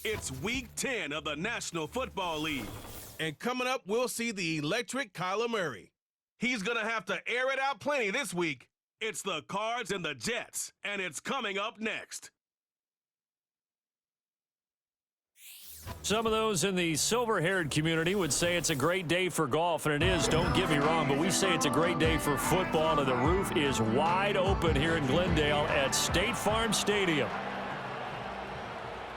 It's Week 10 of the National Football League. And coming up, we'll see the electric Kyler Murray. He's going to have to air it out plenty this week. It's the Cards and the Jets, and it's coming up next. Some of those in the silver-haired community would say it's a great day for golf, and it is, don't get me wrong, but we say it's a great day for football, and the roof is wide open here in Glendale at State Farm Stadium.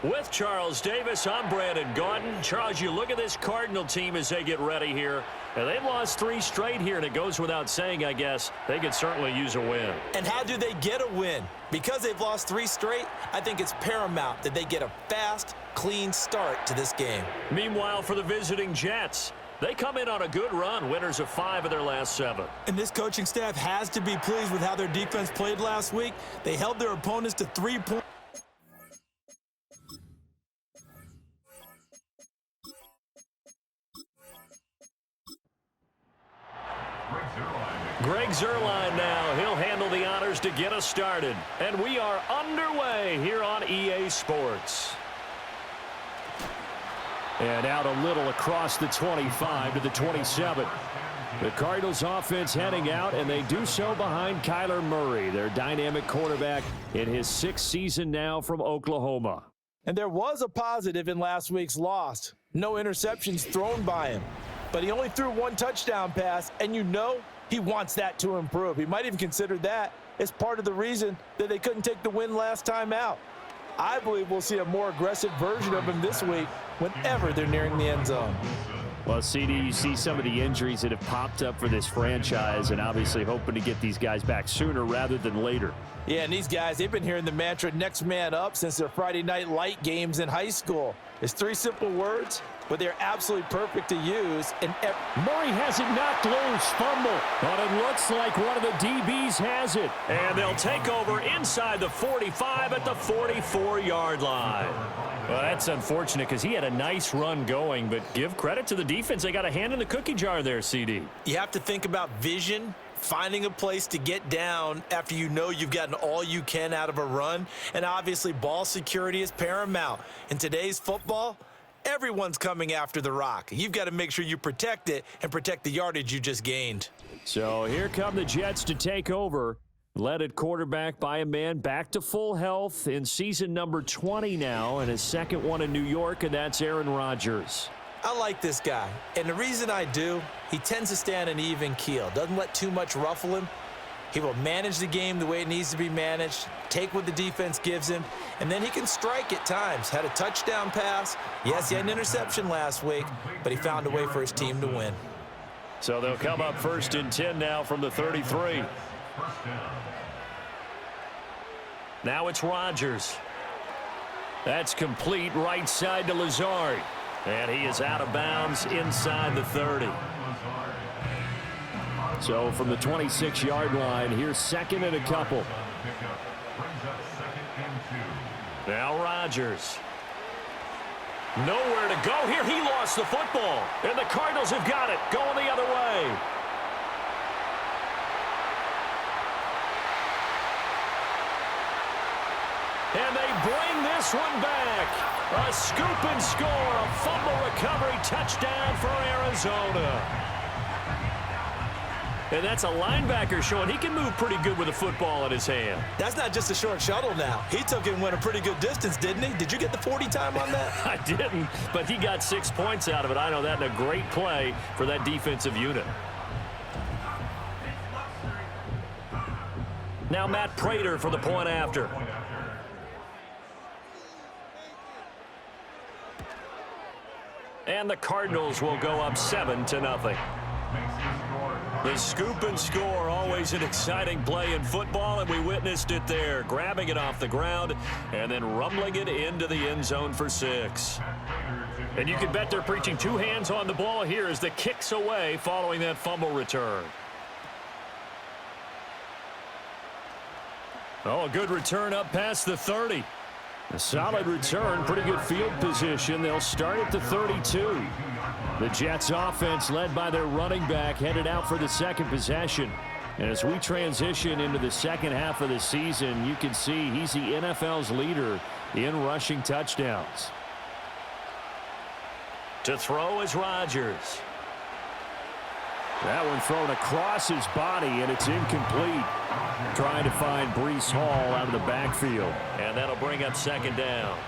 With Charles Davis, I'm Brandon Gaudin. Charles, you look at this Cardinal team as they get ready here. And they've lost 3 straight here, and it goes without saying, I guess, they could certainly use a win. And how do they get a win? Because they've lost 3 straight, I think it's paramount that they get a fast, clean start to this game. Meanwhile, for the visiting Jets, they come in on a good run, winners of 5 of their last 7. And this coaching staff has to be pleased with how their defense played last week. They held their opponents to 3 points. Greg Zuerlein now. He'll handle the honors to get us started. And we are underway here on EA Sports. And out a little across the 25 to the 27. The Cardinals offense heading out, and they do so behind Kyler Murray, their dynamic quarterback in his 6th season now from Oklahoma. And there was a positive in last week's loss. No interceptions thrown by him. But he only threw 1 touchdown pass, and you know he wants that to improve. He might even consider that as part of the reason that they couldn't take the win last time out. I believe we'll see a more aggressive version of him this week whenever they're nearing the end zone. Well, CD, you see some of the injuries that have popped up for this franchise, and obviously hoping to get these guys back sooner rather than later. Yeah, and these guys, they've been hearing the mantra next man up since their Friday night light games in high school. It's 3 simple words, but they're absolutely perfect to use. And Murray has it knocked loose, fumble, but it looks like one of the DBs has it. And they'll take over inside the 45 at the 44-yard line. Well, that's unfortunate because he had a nice run going, but give credit to the defense. They got a hand in the cookie jar there, CD. You have to think about vision, finding a place to get down after you know you've gotten all you can out of a run, and obviously ball security is paramount. In today's football, everyone's coming after the rock. You've got to make sure you protect it and protect the yardage you just gained. So here come the Jets to take over. Led at quarterback by a man back to full health in season number 20 now, and his 2nd one in New York, and that's Aaron Rodgers. I like this guy, and the reason I do, he tends to stay on an even keel. Doesn't let too much ruffle him. He will manage the game the way it needs to be managed, take what the defense gives him, and then he can strike at times. Had a touchdown pass. Yes, he had an interception last week, but he found a way for his team to win. So they'll come up 1st and 10 now from the 33. Now it's Rodgers. That's complete right side to Lazard. And he is out of bounds inside the 30. So from the 26-yard line, here's 2nd and a couple. Now Rodgers. Nowhere to go here. He lost the football. And the Cardinals have got it. Going the other way. And they bring this one back. A scoop and score, a fumble recovery touchdown for Arizona. And that's a linebacker showing he can move pretty good with a football in his hand. That's not just a short shuttle now. He took it and went a pretty good distance, didn't he? Did you get the 40 time on that? I didn't, but he got 6 points out of it. I know that, and a great play for that defensive unit. Now Matt Prater for the point after. And the Cardinals will go up 7-0. The scoop and score, always an exciting play in football, and we witnessed it there, grabbing it off the ground and then rumbling it into the end zone for 6. And you can bet they're preaching 2 hands on the ball here as the kick's away following that fumble return. Oh, a good return up past the 30. A solid return, pretty good field position. They'll start at the 32. The Jets offense led by their running back headed out for the 2nd possession. And as we transition into the second half of the season, you can see he's the NFL's leader in rushing touchdowns. To throw is Rodgers. That one thrown across his body, and it's incomplete. Trying to find Breece Hall out of the backfield. And that'll bring up second down.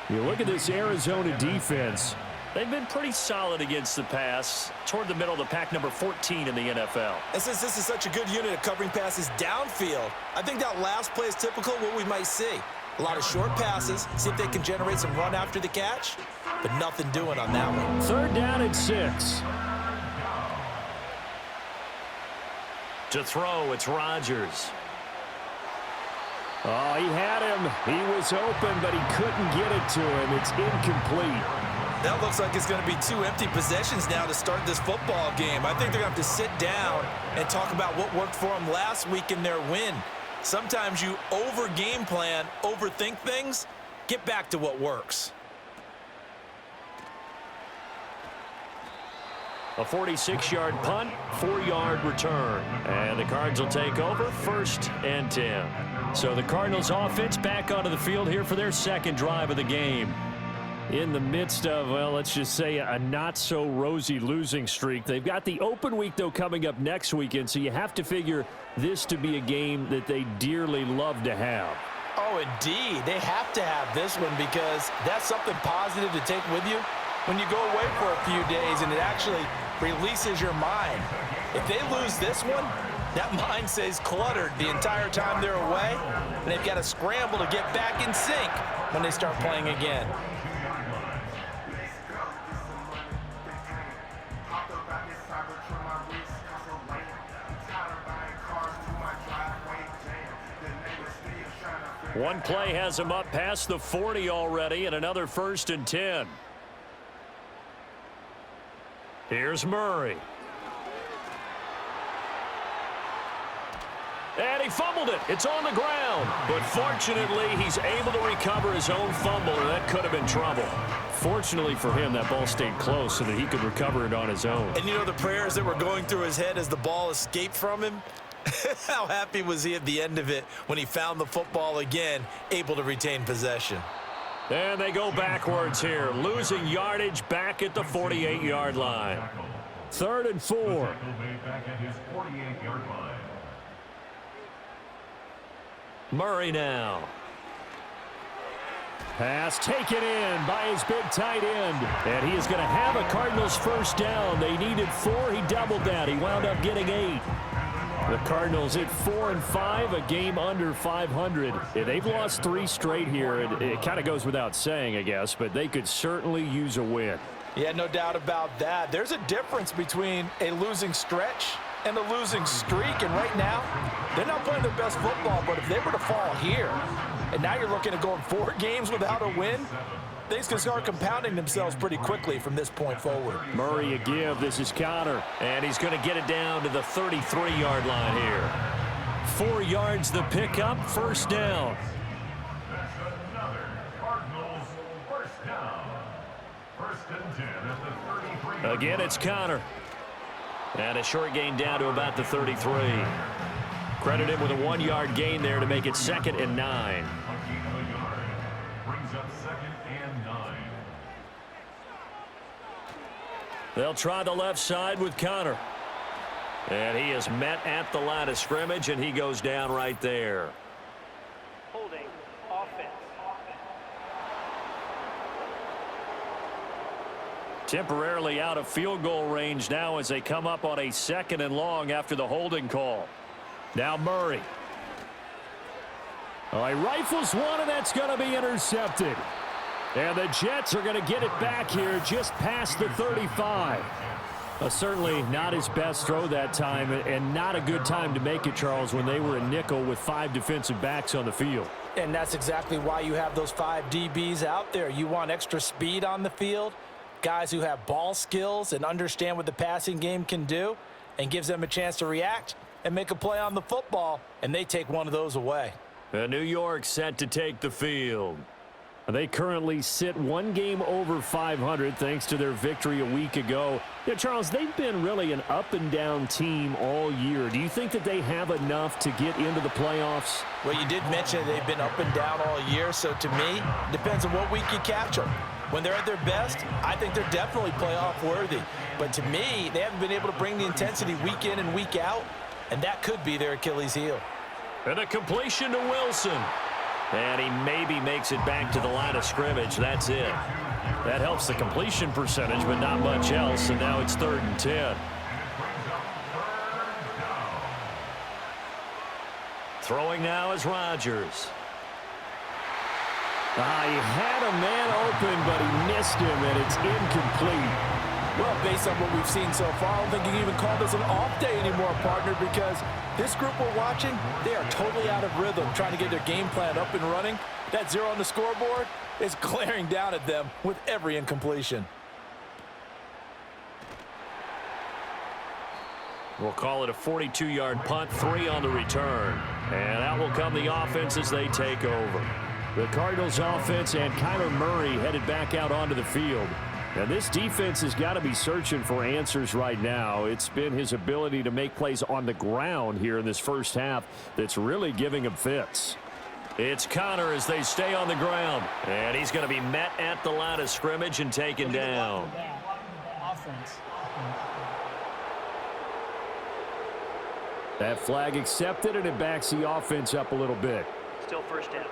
You look at this Arizona defense. They've been pretty solid against the pass, toward the middle of the pack, number 14 in the NFL. And since this is such a good unit of covering passes downfield, I think that last play is typical of what we might see. A lot of short passes, see if they can generate some run after the catch, but nothing doing on that one. Third down and 6. To throw, it's Rodgers. Oh, he had him. He was open, but he couldn't get it to him. It's incomplete. That looks like it's going to be 2 empty possessions now to start this football game. I think they're going to have to sit down and talk about what worked for them last week in their win. Sometimes you over-game plan, overthink things, get back to what works. A 46-yard punt, 4-yard return. And the Cards will take over, 1st and 10. So the Cardinals offense back onto the field here for their second drive of the game. In the midst of, well, let's just say a not-so-rosy losing streak. They've got the open week, though, coming up next weekend, so you have to figure this to be a game that they dearly love to have. Oh, indeed. They have to have this one because that's something positive to take with you when you go away for a few days, and it actually releases your mind. If they lose this one, that mind stays cluttered the entire time they're away, and they've got to scramble to get back in sync when they start playing again. One play has him up past the 40 already, and another 1st and 10. Here's Murray. And he fumbled it. It's on the ground. But fortunately, he's able to recover his own fumble, and that could have been trouble. Fortunately for him, that ball stayed close so that he could recover it on his own. And you know the prayers that were going through his head as the ball escaped from him? How happy was he at the end of it when he found the football again, able to retain possession? And they go backwards here, losing yardage back at the 48-yard line. 3rd and 4. Murray now. Pass taken in by his big tight end. And he is going to have a Cardinals first down. They needed 4. He doubled that. He wound up getting 8. The Cardinals at 4-5, a game under 500. They've lost 3 straight here. It kind of goes without saying, I guess, but they could certainly use a win. Yeah, no doubt about that. There's a difference between a losing stretch and a losing streak, and right now, they're not playing their best football, but if they were to fall here, and now you're looking at going 4 games without a win, things can start compounding themselves pretty quickly from this point forward. Murray a give. This is Connor. And he's going to get it down to the 33-yard line here. 4 yards the pickup, 1st down. Again, it's Connor. And a short gain down to about the 33. Credit him with a 1-yard gain there to make it 2nd and 9. They'll try the left side with Connor. And he is met at the line of scrimmage, and he goes down right there. Holding offense. Temporarily out of field goal range now as they come up on a 2nd and long after the holding call. Now Murray. Oh, he rifles one, and that's going to be intercepted. And the Jets are going to get it back here just past the 35. Certainly not his best throw that time, and not a good time to make it, Charles, when they were a nickel with 5 defensive backs on the field. And that's exactly why you have those 5 DBs out there. You want extra speed on the field, guys who have ball skills and understand what the passing game can do, and gives them a chance to react and make a play on the football, and they take one of those away. New York set to take the field. They currently sit 1 game over 500 thanks to their victory a week ago. Yeah, Charles, they've been really an up-and-down team all year. Do you think that they have enough to get into the playoffs? Well, you did mention they've been up and down all year, so to me, it depends on what week you catch them. When they're at their best, I think they're definitely playoff worthy. But to me, they haven't been able to bring the intensity week in and week out, and that could be their Achilles heel. And a completion to Wilson. And he maybe makes it back to the line of scrimmage. That's it. That helps the completion percentage, but not much else. And now it's 3rd and 10. Throwing now is Rodgers. He had a man open, but he missed him, and it's incomplete. Well, based on what we've seen so far, I don't think you can even call this an off day anymore, partner, because this group we're watching, they are totally out of rhythm, trying to get their game plan up and running. That 0 on the scoreboard is glaring down at them with every incompletion. We'll call it a 42-yard punt, 3 on the return. And out will come the offense as they take over. The Cardinals offense and Kyler Murray headed back out onto the field. And this defense has got to be searching for answers right now. It's been his ability to make plays on the ground here in this first half that's really giving him fits. It's Connor as they stay on the ground. And he's going to be met at the line of scrimmage and taken down. That flag accepted, and it backs the offense up a little bit. Still first down.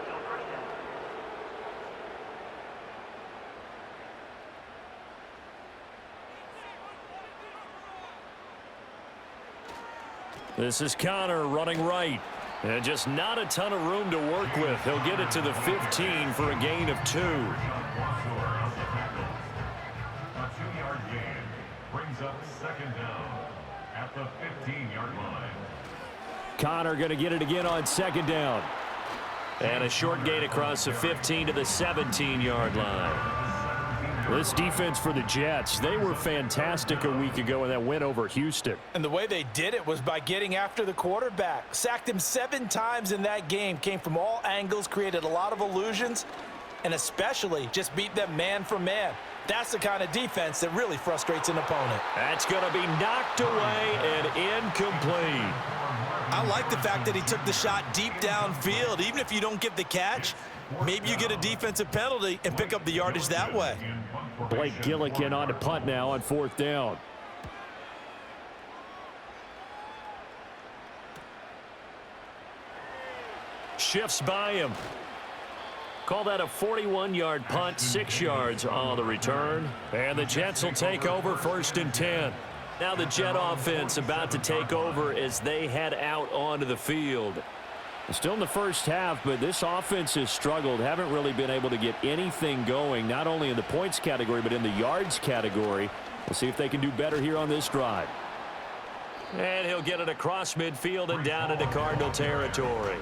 This is Connor running right. And just not a ton of room to work with. He'll get it to the 15 for a gain of 2. A 2-yard gain brings up 2nd down at the 15-yard line. Connor going to get it again on 2nd down. And a short gain across the 15 to the 17-yard line. This defense for the Jets, they were fantastic a week ago in that win over Houston. And the way they did it was by getting after the quarterback. Sacked him 7 times in that game. Came from all angles, created a lot of illusions, and especially just beat them man for man. That's the kind of defense that really frustrates an opponent. That's going to be knocked away and incomplete. I like the fact that he took the shot deep downfield. Even if you don't get the catch, maybe you get a defensive penalty and pick up the yardage that way. Blake Gillikin on to punt now on 4th down. Shifts by him. Call that a 41-yard punt, 6 yards on the return. And the Jets will take over 1st and 10. Now the Jet offense about to take over as they head out onto the field. Still in the first half, but this offense has struggled. Haven't really been able to get anything going, not only in the points category, but in the yards category. We'll see if they can do better here on this drive. And he'll get it across midfield and down into Cardinal territory.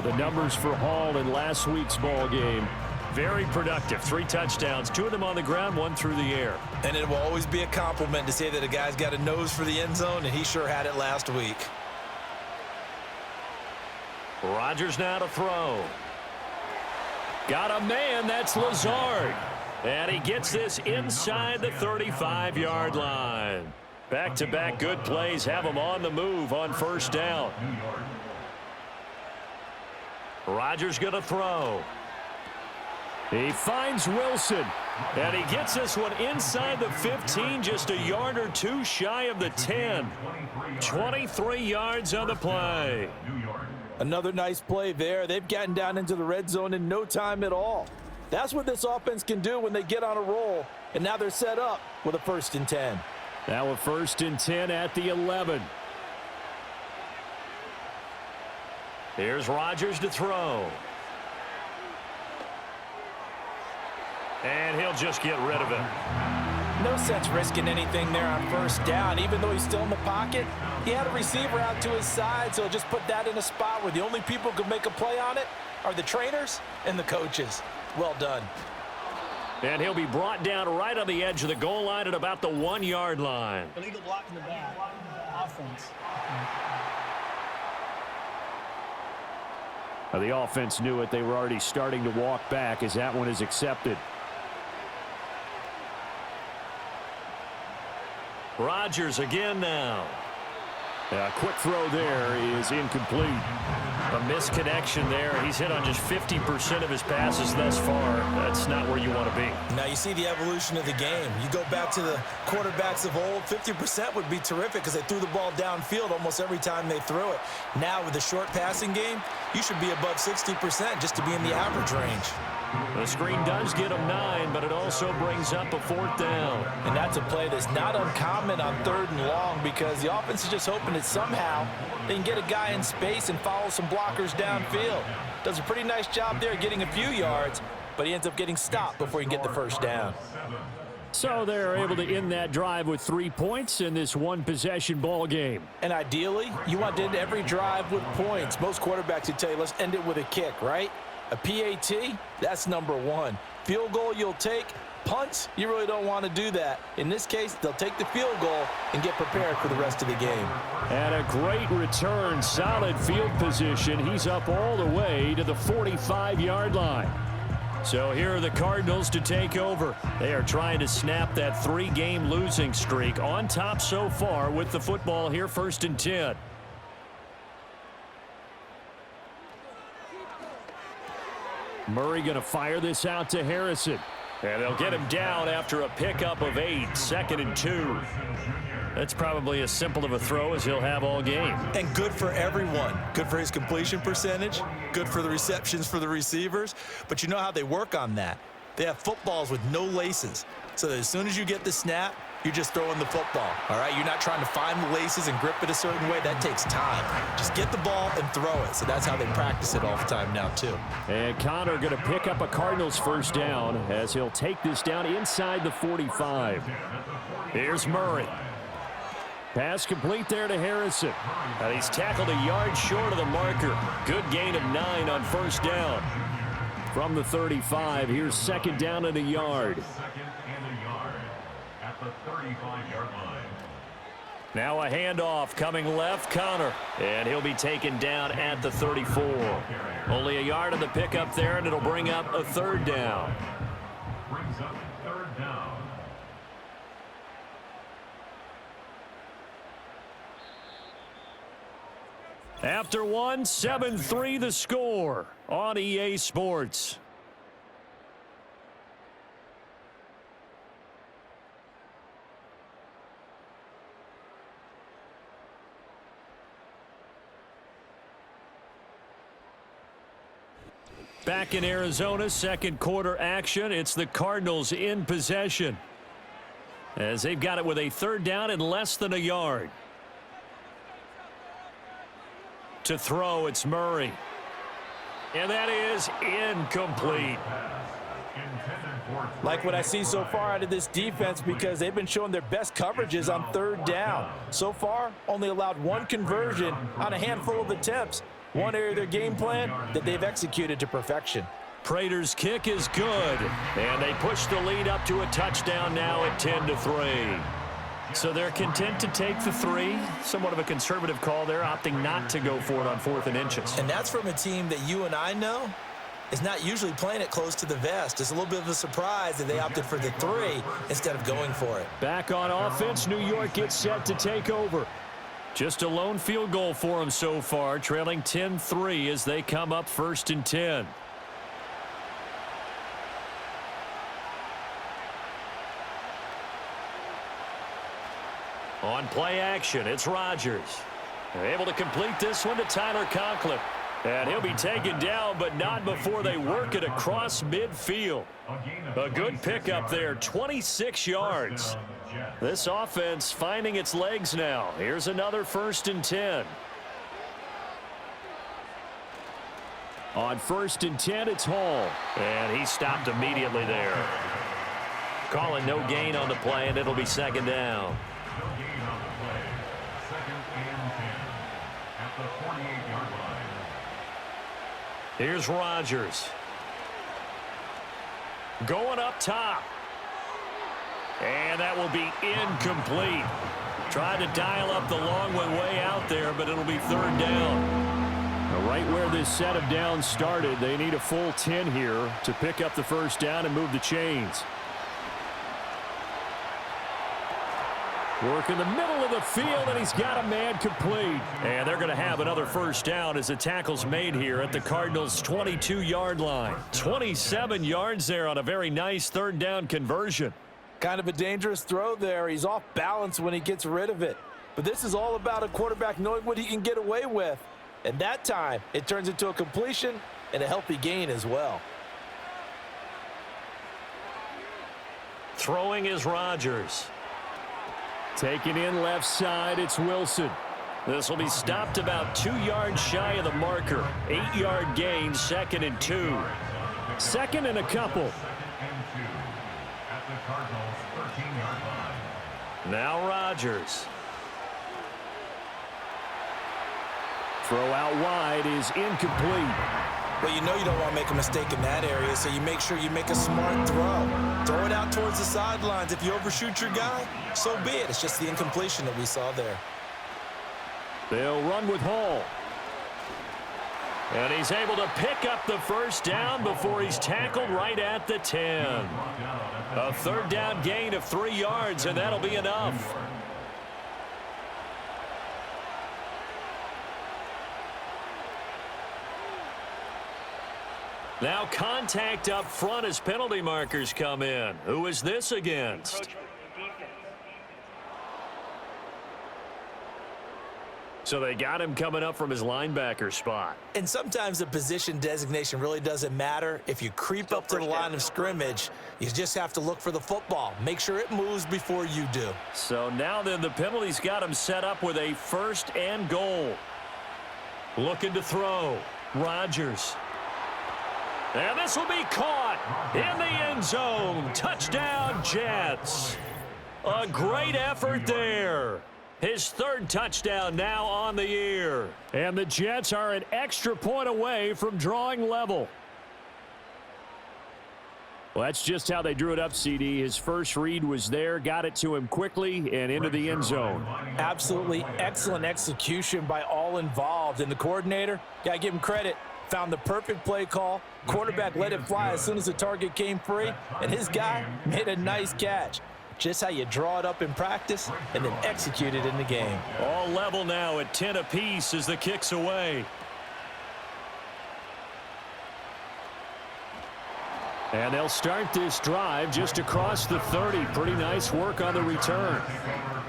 The numbers for Hall in last week's ball game. Very productive. 3 touchdowns, 2 of them on the ground, 1 through the air. And it will always be a compliment to say that a guy's got a nose for the end zone, and he sure had it last week. Rodgers now to throw. Got a man, that's Lazard. And he gets this inside the 35-yard line. Back-to-back good plays have him on the move on 1st down. Rodgers going to throw. He finds Wilson. And he gets this one inside the 15, just a yard or 2 shy of the 10. 23 yards on the play. Another nice play there. They've gotten down into the red zone in no time at all. That's what this offense can do when they get on a roll. And now they're set up with a 1st and 10. Now a 1st and 10 at the 11. Here's Rodgers to throw. And he'll just get rid of it. No sense risking anything there on 1st down. Even though he's still in the pocket, he had a receiver out to his side, so just put that in a spot where the only people who can make a play on it are the trainers and the coaches. Well done. And he'll be brought down right on the edge of the goal line at about the 1-yard line. Illegal block in the back. Offense. The offense knew it. They were already starting to walk back as that one is accepted. Rodgers again now. A quick throw there is incomplete. A misconnection there. He's hit on just 50% of his passes thus far. That's not where you want to be. Now you see the evolution of the game. You go back to the quarterbacks of old, 50% would be terrific because they threw the ball downfield almost every time they threw it. Now with the short passing game, you should be above 60% just to be in the average range. The screen does get him 9, but it also brings up a 4th down. And that's a play that's not uncommon on 3rd and long because the offense is just hoping that somehow they can get a guy in space and follow some blockers downfield. Does a pretty nice job there getting a few yards, but he ends up getting stopped before he can get the first down. So they're able to end that drive with 3 points in this one-possession ball game. And ideally, you want to end every drive with points. Most quarterbacks would tell you, let's end it with a kick, right? A PAT, that's number 1. Field goal you'll take. Punts, you really don't want to do that. In this case, they'll take the field goal and get prepared for the rest of the game. And a great return, solid field position. He's up all the way to the 45-yard line. So here are the Cardinals to take over. They are trying to snap that 3-game losing streak. On top so far with the football here, 1st and 10. Murray going to fire this out to Harrison. And they'll get him down after a pickup of 8, 2nd and 2. That's probably as simple of a throw as he'll have all game. And good for everyone. Good for his completion percentage. Good for the receptions for the receivers. But you know how they work on that. They have footballs with no laces. So that as soon as you get the snap, you're just throwing the football, all right? You're not trying to find the laces and grip it a certain way. That takes time. Just get the ball and throw it. So that's how they practice it all the time now, too. And Connor going to pick up a Cardinals first down as he'll take this down inside the 45. Here's Murray. Pass complete there to Harrison. And he's tackled a yard short of the marker. Good gain of 9 on first down. From the 35, here's 2nd down and a yard. At the 35-yard line. Now a handoff coming left, Connor. And he'll be taken down at the 34. Only a yard on the pickup there, and it'll bring up a 3rd down. Brings up 3rd down. After one, 7-3 the score on EA Sports. Back in Arizona, 2nd quarter action. It's the Cardinals in possession as they've got it with a 3rd down and less than a yard. To throw, it's Murray. And that is incomplete. Like what I see so far out of this defense because they've been showing their best coverages on 3rd down. So far, only allowed 1 conversion on a handful of attempts. One area of their game plan that they've executed to perfection. Prater's kick is good. And they push the lead up to a touchdown now at 10-3. So they're content to take the 3. Somewhat of a conservative call there, opting not to go for it on 4th and inches. And that's from a team that you and I know is not usually playing it close to the vest. It's a little bit of a surprise that they opted for the 3 instead of going for it. Back on offense, New York gets set to take over. Just a lone field goal for them so far, trailing 10-3 as they come up 1st and 10. On play action, it's Rodgers. Able to complete this one to Tyler Conklin. And he'll be taken down, but not before they work it across midfield. A good pickup there, 26 yards. This offense finding its legs now. Here's another 1st and 10. On 1st and 10, it's Hall. And he stopped immediately there. Calling no gain on the play, and it'll be 2nd down. No gain on the play. 2nd and 10 at the 48-yard line. Here's Rodgers. Going up top. And that will be incomplete. Tried to dial up the long one way out there, but it'll be 3rd down. Right where this set of downs started, they need a full 10 here to pick up the 1st down and move the chains. Work in the middle of the field, and he's got a man complete. And they're going to have another first down as the tackle's made here at the Cardinals' 22-yard line. 27 yards there on a very nice third down conversion. Kind of a dangerous throw there. He's off balance when he gets rid of it. But this is all about a quarterback knowing what he can get away with. And that time, it turns into a completion and a healthy gain as well. Throwing is Rodgers. Taking in left side, it's Wilson. This will be stopped about 2 yards shy of the marker. 8-yard gain, 2nd and 2. Second and a couple. At the Cardinals' 13-yard line. Now Rodgers. Throw out wide is incomplete. Well, you know you don't want to make a mistake in that area, so you make sure you make a smart throw. Throw it out towards the sidelines. If you overshoot your guy, so be it. It's just the incompletion that we saw there. They'll run with Hall. And he's able to pick up the first down before he's tackled right at the 10. A third down gain of 3 yards, and that'll be enough. Now contact up front as penalty markers come in. Who is this against? So they got him coming up from his linebacker spot. And sometimes the position designation really doesn't matter. If you creep up to the line of scrimmage, you just have to look for the football. Make sure it moves before you do. So now then the penalty's got him set up with a 1st and goal. Looking to throw. Rodgers. And this will be caught in the end zone. Touchdown, Jets. A great effort there. His 3rd touchdown now on the year. And the Jets are an extra point away from drawing level. Well, that's just how they drew it up, CD. His first read was there, got it to him quickly, and into the end zone. Absolutely excellent execution by all involved. And the coordinator, got to give him credit, found the perfect play call. Quarterback let it fly as soon as the target came free, and his guy made a nice catch. Just how you draw it up in practice and then execute it in the game. All level now at 10 apiece as the kick's away. And they'll start this drive just across the 30. Pretty nice work on the return.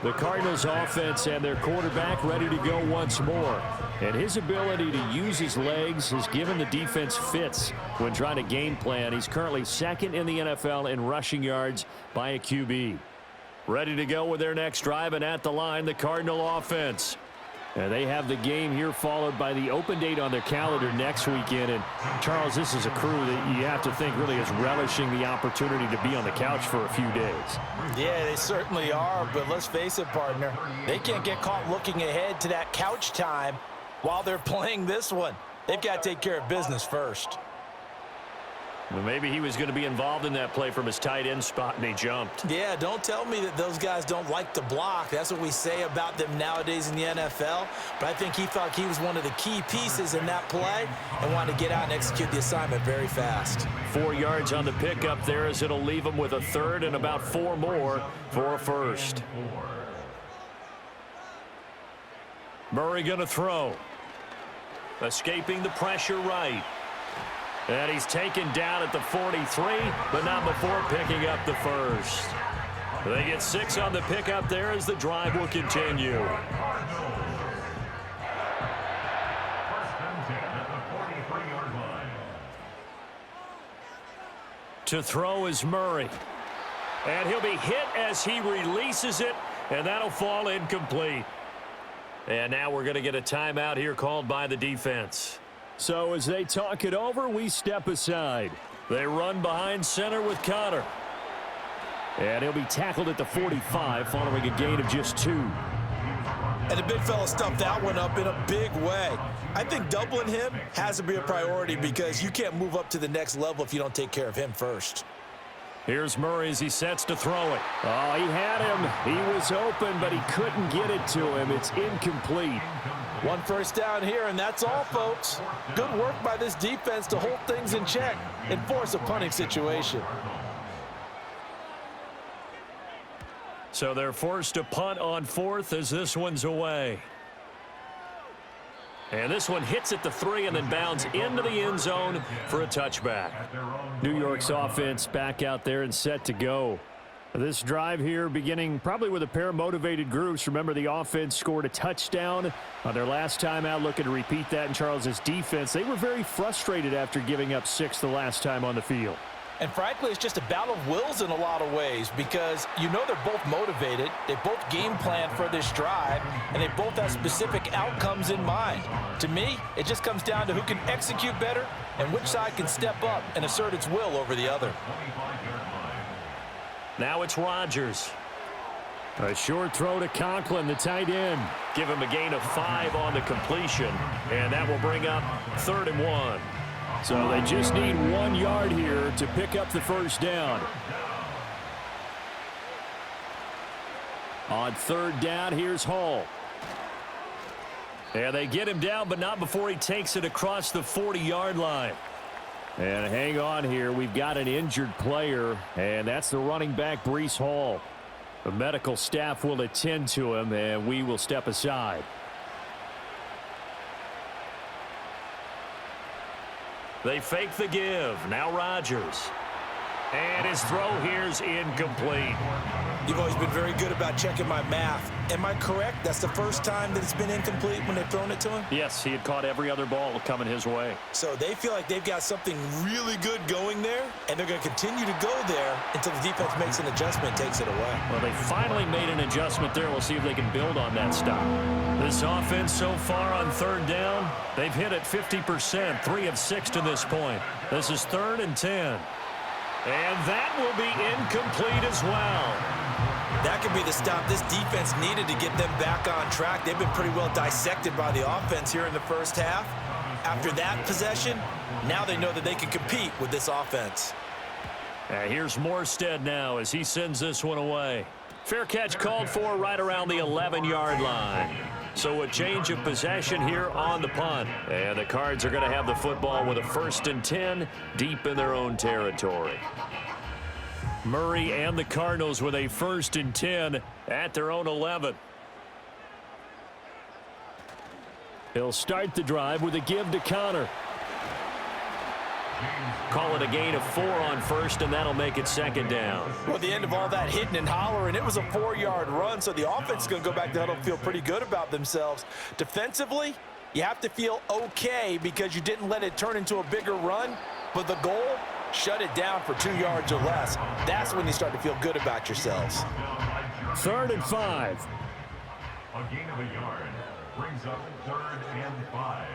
The Cardinals offense and their quarterback ready to go once more. And his ability to use his legs has given the defense fits when trying to game plan. He's currently 2nd in the NFL in rushing yards by a QB. Ready to go with their next drive, and at the line, the Cardinal offense. And they have the game here followed by the open date on their calendar next weekend. And, Charles, this is a crew that you have to think really is relishing the opportunity to be on the couch for a few days. Yeah, they certainly are, but let's face it, partner. They can't get caught looking ahead to that couch time while they're playing this one. They've got to take care of business first. Well, maybe he was going to be involved in that play from his tight end spot, and he jumped. Yeah, don't tell me that those guys don't like to block. That's what we say about them nowadays in the NFL. But I think he thought he was one of the key pieces in that play and wanted to get out and execute the assignment very fast. 4 yards on the pickup there as it'll leave him with a 3rd and about 4 more for a 1st. Murray going to throw. Escaping the pressure right. And he's taken down at the 43, but not before picking up the 1st. They get 6 on the pickup there as the drive will continue. 1st and 10 at the 43-yard line. To throw is Murray. And he'll be hit as he releases it, and that'll fall incomplete. And now we're going to get a timeout here called by the defense. So as they talk it over, we step aside. They run behind center with Connor. And he'll be tackled at the 45 following a gain of just 2. And the big fella stuffed that one up in a big way. I think doubling him has to be a priority because you can't move up to the next level if you don't take care of him first. Here's Murray as he sets to throw it. Oh, he had him. He was open, but he couldn't get it to him. It's incomplete. 1 first down here, and that's all, folks. Good work by this defense to hold things in check and force a punting situation. So they're forced to punt on fourth as this one's away. And this one hits at the 3 and then bounds into the end zone for a touchback. New York's offense back out there and set to go. This drive here beginning probably with a pair of motivated groups. Remember, the offense scored a touchdown on their last time out, looking to repeat that in Charles's defense. They were very frustrated after giving up 6 the last time on the field. And frankly, it's just a battle of wills in a lot of ways because you know they're both motivated, they both game plan for this drive, and they both have specific outcomes in mind. To me, it just comes down to who can execute better and which side can step up and assert its will over the other. Now it's Rodgers. A short throw to Conklin, the tight end. Give him a gain of 5 on the completion, and that will bring up 3rd and 1. So they just need 1 yard here to pick up the first down. On 3rd down, here's Hall. And they get him down, but not before he takes it across the 40-yard line. And hang on here. We've got an injured player, and that's the running back, Breece Hall. The medical staff will attend to him, and we will step aside. They fake the give. Now Rodgers. And his throw here's incomplete. You've always been very good about checking my math. Am I correct? That's the first time that it's been incomplete when they've thrown it to him? Yes, he had caught every other ball coming his way. So they feel like they've got something really good going there, and they're going to continue to go there until the defense makes an adjustment and takes it away. Well, they finally made an adjustment there. We'll see if they can build on that stop. This offense so far on 3rd down, they've hit it 50%, 3 of 6 to this point. This is 3rd and 10. And that will be incomplete as well. That could be the stop this defense needed to get them back on track. They've been pretty well dissected by the offense here in the first half. After that possession, now they know that they can compete with this offense. Here's Morstead now as he sends this one away. Fair catch called for right around the 11-yard line. So a change of possession here on the punt. And the Cards are going to have the football with a 1st and 10 deep in their own territory. Murray and the Cardinals with a 1st and 10 at their own 11. He'll start the drive with a give to Connor. Call it a gain of 4 on 1st, and that'll make it 2nd down. Well, at the end of all that hitting and hollering, it was a 4-yard run, so the offense is going to go back to huddle and feel pretty good about themselves. Defensively, you have to feel okay because you didn't let it turn into a bigger run, but the goal, shut it down for 2 yards or less. That's when you start to feel good about yourselves. 3rd and 5. A gain of a yard brings up 3rd and 5.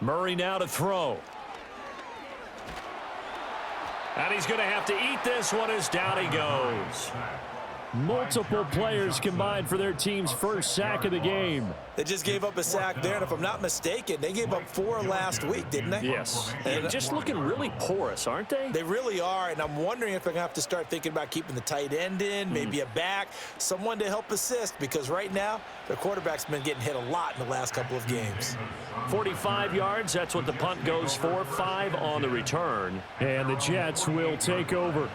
Murray now to throw. And he's going to have to eat this one as down he goes. Multiple players combined for their team's first sack of the game. They just gave up a sack there, and if I'm not mistaken, they gave up 4 last week, didn't they? Yes. And just looking really porous, aren't they? They really are, and I'm wondering if they're going to have to start thinking about keeping the tight end in, maybe a back, someone to help assist, because right now, their quarterback's been getting hit a lot in the last couple of games. 45 yards, that's what the punt goes for. 5 on the return. And the Jets will take over.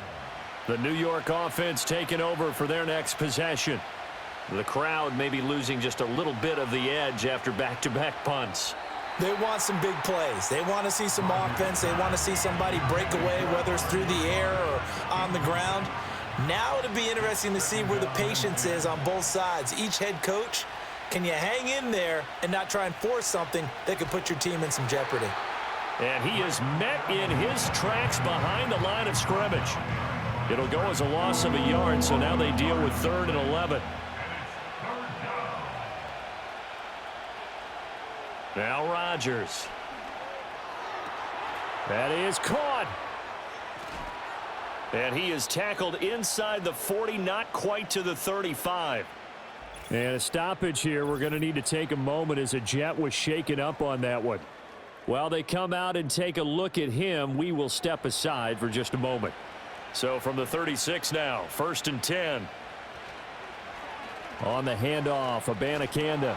The New York offense taking over for their next possession. The crowd may be losing just a little bit of the edge after back-to-back punts. They want some big plays. They want to see some offense. They want to see somebody break away, whether it's through the air or on the ground. Now it'll be interesting to see where the patience is on both sides. Each head coach, can you hang in there and not try and force something that could put your team in some jeopardy? And he is met in his tracks behind the line of scrimmage. It'll go as a loss of a yard, so now they deal with 3rd and 11. Now Rodgers. That is caught. And he is tackled inside the 40, not quite to the 35. And a stoppage here. We're going to need to take a moment as a Jet was shaken up on that one. While they come out and take a look at him, we will step aside for just a moment. So from the 36 now, 1st and 10. On the handoff, Abanikanda.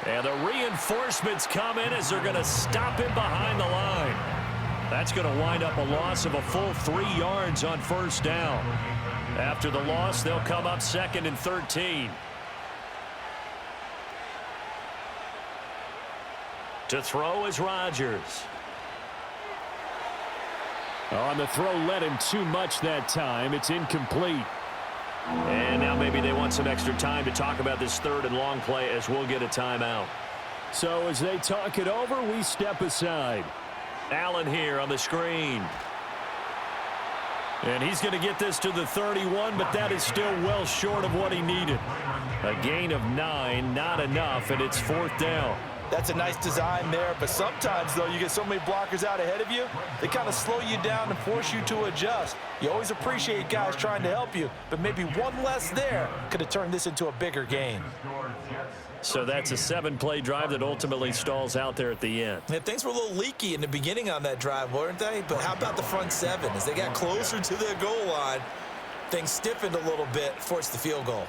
And the reinforcements come in as they're going to stop him behind the line. That's going to wind up a loss of a full 3 yards on first down. After the loss, they'll come up 2nd and 13. To throw is Rodgers. On the throw, led him too much that time. It's incomplete. And now maybe they want some extra time to talk about this 3rd and long play as we'll get a timeout. So as they talk it over, we step aside. Allen here on the screen. And he's going to get this to the 31, but that is still well short of what he needed. A gain of 9, not enough, and it's 4th down. That's a nice design there, but sometimes, though, you get so many blockers out ahead of you, they kind of slow you down and force you to adjust. You always appreciate guys trying to help you, but maybe one less there could have turned this into a bigger game. So that's a 7-play drive that ultimately stalls out there at the end. Yeah, things were a little leaky in the beginning on that drive, weren't they? But how about the front 7? As they got closer to the goal line, things stiffened a little bit, forced the field goal.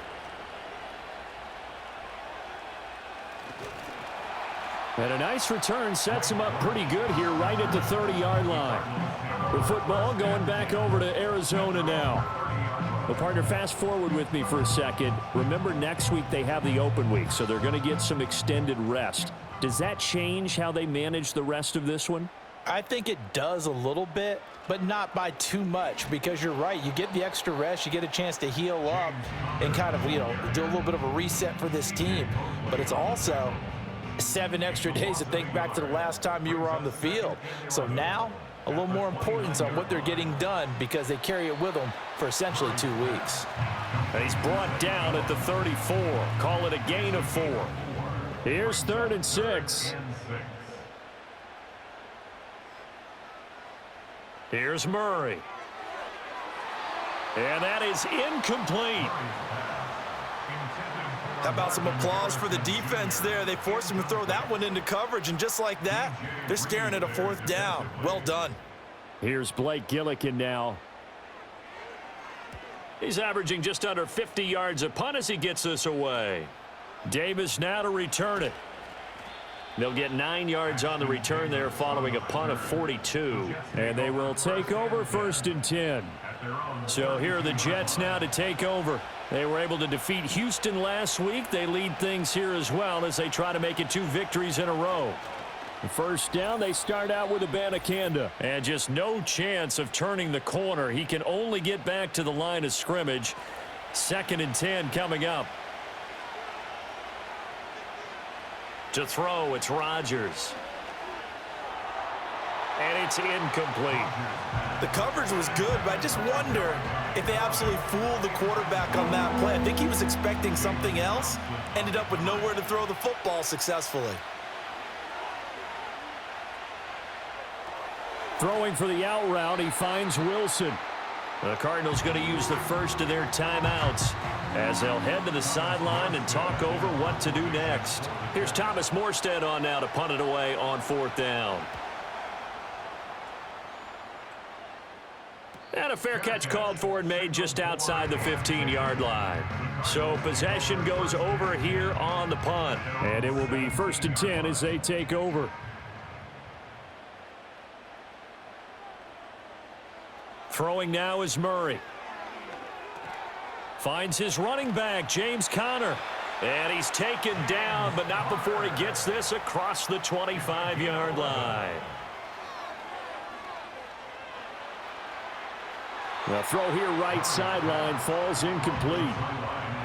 And a nice return sets him up pretty good here right at the 30-yard line. The football going back over to Arizona now. Well, partner, fast forward with me for a second. Remember, next week they have the open week, so they're going to get some extended rest. Does that change how they manage the rest of this one? I think it does a little bit, but not by too much, because you're right. You get the extra rest, you get a chance to heal up and kind of, do a little bit of a reset for this team. But it's also 7 extra days to think back to the last time you were on the field. So now, a little more importance on what they're getting done because they carry it with them for essentially 2 weeks. And he's brought down at the 34. Call it a gain of 4. Here's 3rd and 6. Here's Murray. And that is incomplete. How about some applause for the defense there? They forced him to throw that one into coverage, and just like that, they're staring at a 4th down. Well done. Here's Blake Gillikin now. He's averaging just under 50 yards a punt as he gets this away. Davis now to return it. They'll get 9 yards on the return there following a punt of 42. And they will take over 1st and 10. So here are the Jets now to take over. They were able to defeat Houston last week. They lead things here as well as they try to make it 2 victories in a row. First down, they start out with Abanikanda. And just no chance of turning the corner. He can only get back to the line of scrimmage. 2nd and 10 coming up. To throw, it's Rodgers. And it's incomplete. The coverage was good, but I just wonder if they absolutely fooled the quarterback on that play. I think he was expecting something else, ended up with nowhere to throw the football successfully. Throwing for the out route, he finds Wilson. The Cardinals going to use the first of their timeouts as they'll head to the sideline and talk over what to do next. Here's Thomas Morstead on now to punt it away on 4th down. And a fair catch called for and made just outside the 15-yard line. So possession goes over here on the punt. And it will be 1st and 10 as they take over. Throwing now is Murray. Finds his running back, James Conner. And he's taken down, but not before he gets this across the 25-yard line. The throw here right sideline falls incomplete.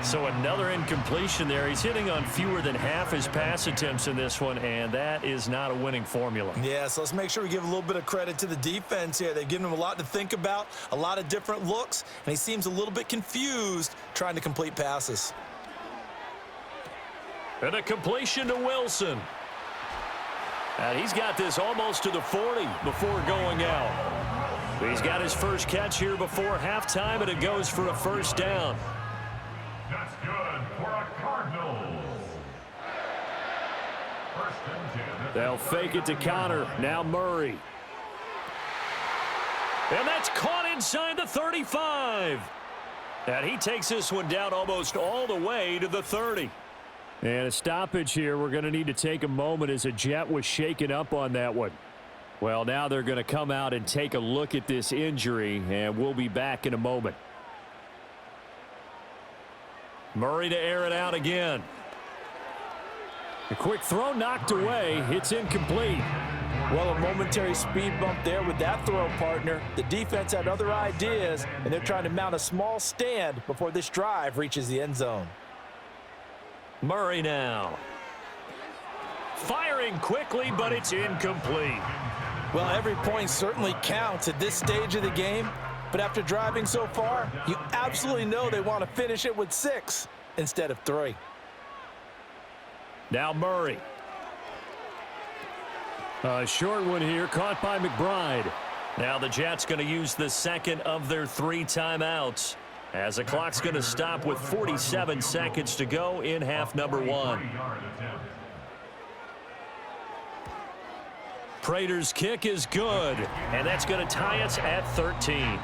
So another incompletion there. He's hitting on fewer than half his pass attempts in this one, and that is not a winning formula. Yeah, so let's make sure we give a little bit of credit to the defense here. They've given him a lot to think about, a lot of different looks, and he seems a little bit confused trying to complete passes. And a completion to Wilson. And he's got this almost to the 40 before going out. He's got his first catch here before halftime, and it goes for a 1st down. That's good for a Cardinals. 1st and 10. They'll fake it to Conner. Now Murray. And that's caught inside the 35. And he takes this one down almost all the way to the 30. And a stoppage here. We're going to need to take a moment as a Jet was shaken up on that one. Well, now they're going to come out and take a look at this injury, and we'll be back in a moment. Murray to air it out again. A quick throw knocked away. It's incomplete. Well, a momentary speed bump there with that throw, partner. The defense had other ideas, and they're trying to mount a small stand before this drive reaches the end zone. Murray now. Firing quickly, but it's incomplete. Well, every point certainly counts at this stage of the game, but after driving so far, you absolutely know they want to finish it with 6 instead of 3. Now Murray. A short one here, caught by McBride. Now the Jets going to use the second of their 3 timeouts, as the clock's going to stop with 47 seconds to go in half number 1. Prater's kick is good, and that's going to tie us at 13.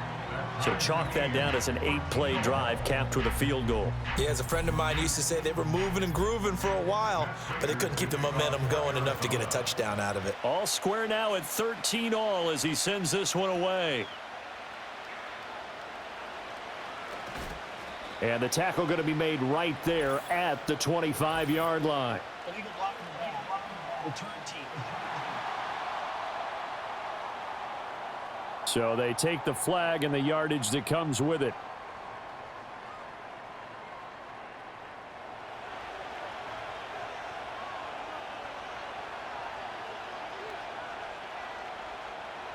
So chalk that down as an 8-play drive capped with a field goal. Yeah, as a friend of mine used to say, they were moving and grooving for a while, but they couldn't keep the momentum going enough to get a touchdown out of it. All square now at 13 all as he sends this one away. And the tackle going to be made right there at the 25-yard line. Illegal block in the back. Return team. So they take the flag and the yardage that comes with it.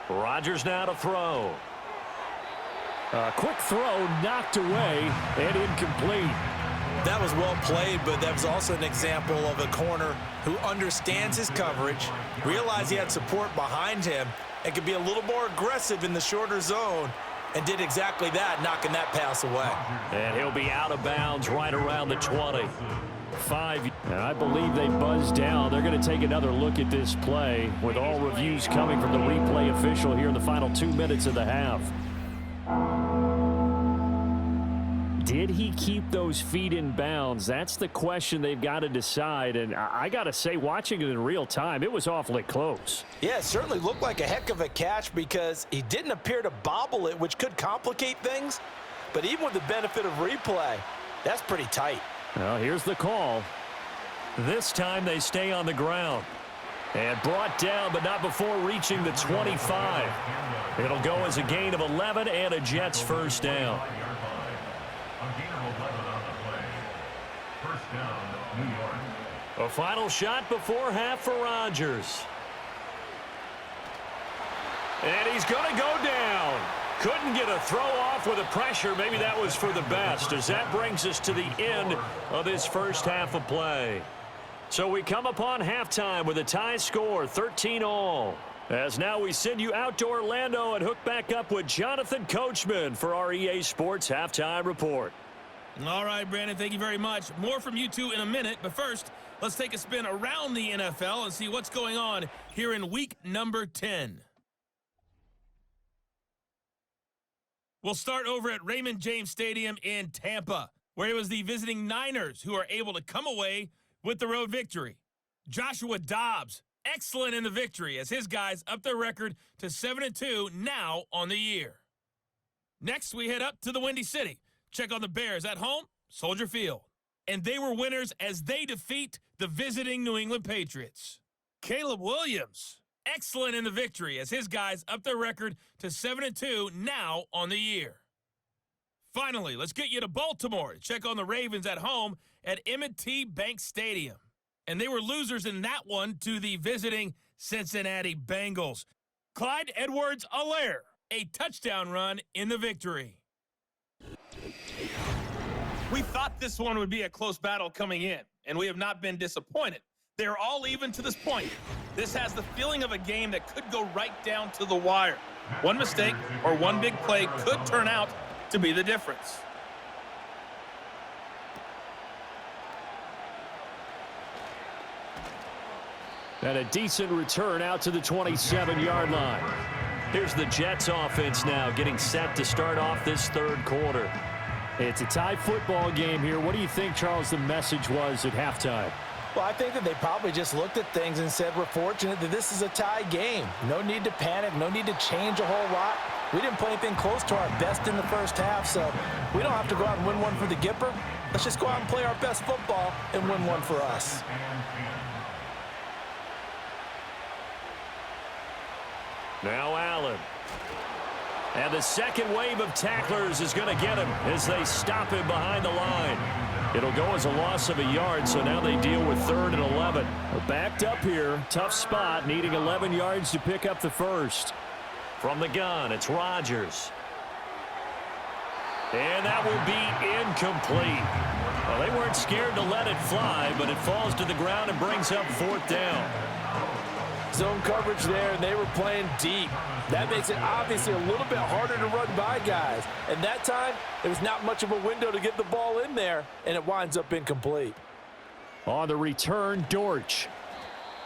Rodgers now to throw. A quick throw knocked away and incomplete. That was well played, but that was also an example of a corner who understands his coverage, realized he had support behind him, and could be a little more aggressive in the shorter zone, and did exactly that, knocking that pass away. And he'll be out of bounds right around the 20. 5, and I believe they buzzed down. They're going to take another look at this play with all reviews coming from the replay official here in the final 2 minutes of the half. Did he keep those feet in bounds? That's the question they've got to decide. And I got to say, watching it in real time, it was awfully close. Yeah, it certainly looked like a heck of a catch because he didn't appear to bobble it, which could complicate things. But even with the benefit of replay, that's pretty tight. Well, here's the call. This time they stay on the ground. And brought down, but not before reaching the 25. It'll go as a gain of 11 and a Jets first down. A final shot before half for Rodgers. And he's going to go down. Couldn't get a throw off with the pressure. Maybe that was for the best, as that brings us to the end of this first half of play. So we come upon halftime with a tie score, 13 all. As now we send you out to Orlando and hook back up with Jonathan Coachman for our EA Sports Halftime Report. All right, Brandon, thank you very much. More from you two in a minute, but first, let's take a spin around the NFL and see what's going on here in week number 10. We'll start over at Raymond James Stadium in Tampa, where it was the visiting Niners who are able to come away with the road victory. Joshua Dobbs, excellent in the victory as his guys up their record to 7-2 now on the year. Next, we head up to the Windy City. Check on the Bears at home, Soldier Field. And they were winners as they defeat the visiting New England Patriots. Caleb Williams, excellent in the victory as his guys up their record to 7-2 now on the year. Finally, let's get you to Baltimore to check on the Ravens at home at M&T Bank Stadium. And they were losers in that one to the visiting Cincinnati Bengals. Clyde Edwards-Helaire, a touchdown run in the victory. We thought this one would be a close battle coming in, and we have not been disappointed. They're all even to this point. This has the feeling of a game that could go right down to the wire. One mistake or one big play could turn out to be the difference. And a decent return out to the 27-yard line. Here's the Jets offense now getting set to start off this third quarter. It's a tie football game here. What do you think, Charles, the message was at halftime? Well, I think that they probably just looked at things and said, we're fortunate that this is a tie game. No need to panic, no need to change a whole lot. We didn't play anything close to our best in the first half, so we don't have to go out and win one for the Gipper. Let's just go out and play our best football and win one for us. Now Allen. And the second wave of tacklers is going to get him as they stop him behind the line. It'll go as a loss of a yard, so now they deal with 3rd and 11. Backed up here, tough spot, needing 11 yards to pick up the first. From the gun, it's Rodgers. And that will be incomplete. Well, they weren't scared to let it fly, but it falls to the ground and brings up 4th down. Zone coverage there, and they were playing deep. That makes it obviously a little bit harder to run by guys. And that time, there was not much of a window to get the ball in there, and it winds up incomplete. On the return, Dortch.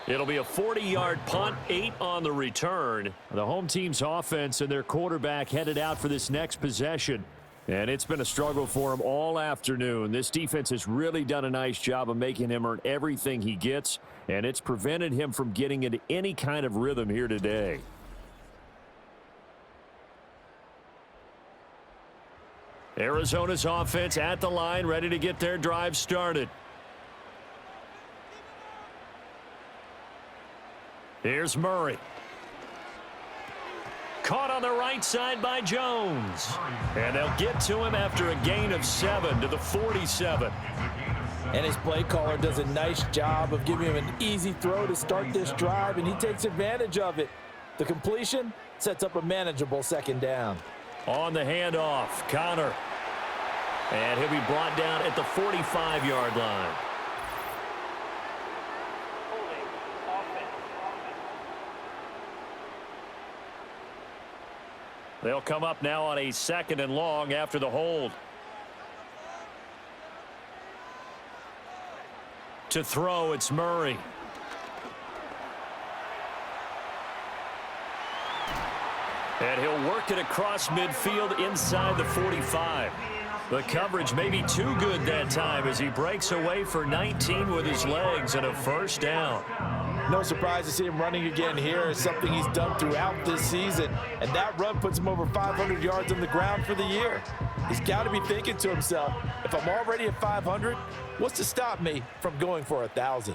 It'll be a 40-yard punt, 8 on the return. The home team's offense and their quarterback headed out for this next possession. And it's been a struggle for him all afternoon. This defense has really done a nice job of making him earn everything he gets, and it's prevented him from getting into any kind of rhythm here today. Arizona's offense at the line, ready to get their drive started. Here's Murray. Caught on the right side by Jones. And they'll get to him after a gain of 7 to the 47. And his play caller does a nice job of giving him an easy throw to start this drive, and he takes advantage of it. The completion sets up a manageable 2nd down. On the handoff, Connor. And he'll be brought down at the 45-yard line. They'll come up now on a 2nd and long after the hold. To throw, it's Murray. And he'll work it across midfield inside the 45. The coverage may be too good that time as he breaks away for 19 with his legs and a 1st down. No surprise to see him running again here. It's something he's done throughout this season. And that run puts him over 500 yards on the ground for the year. He's got to be thinking to himself, if I'm already at 500, what's to stop me from going for 1,000?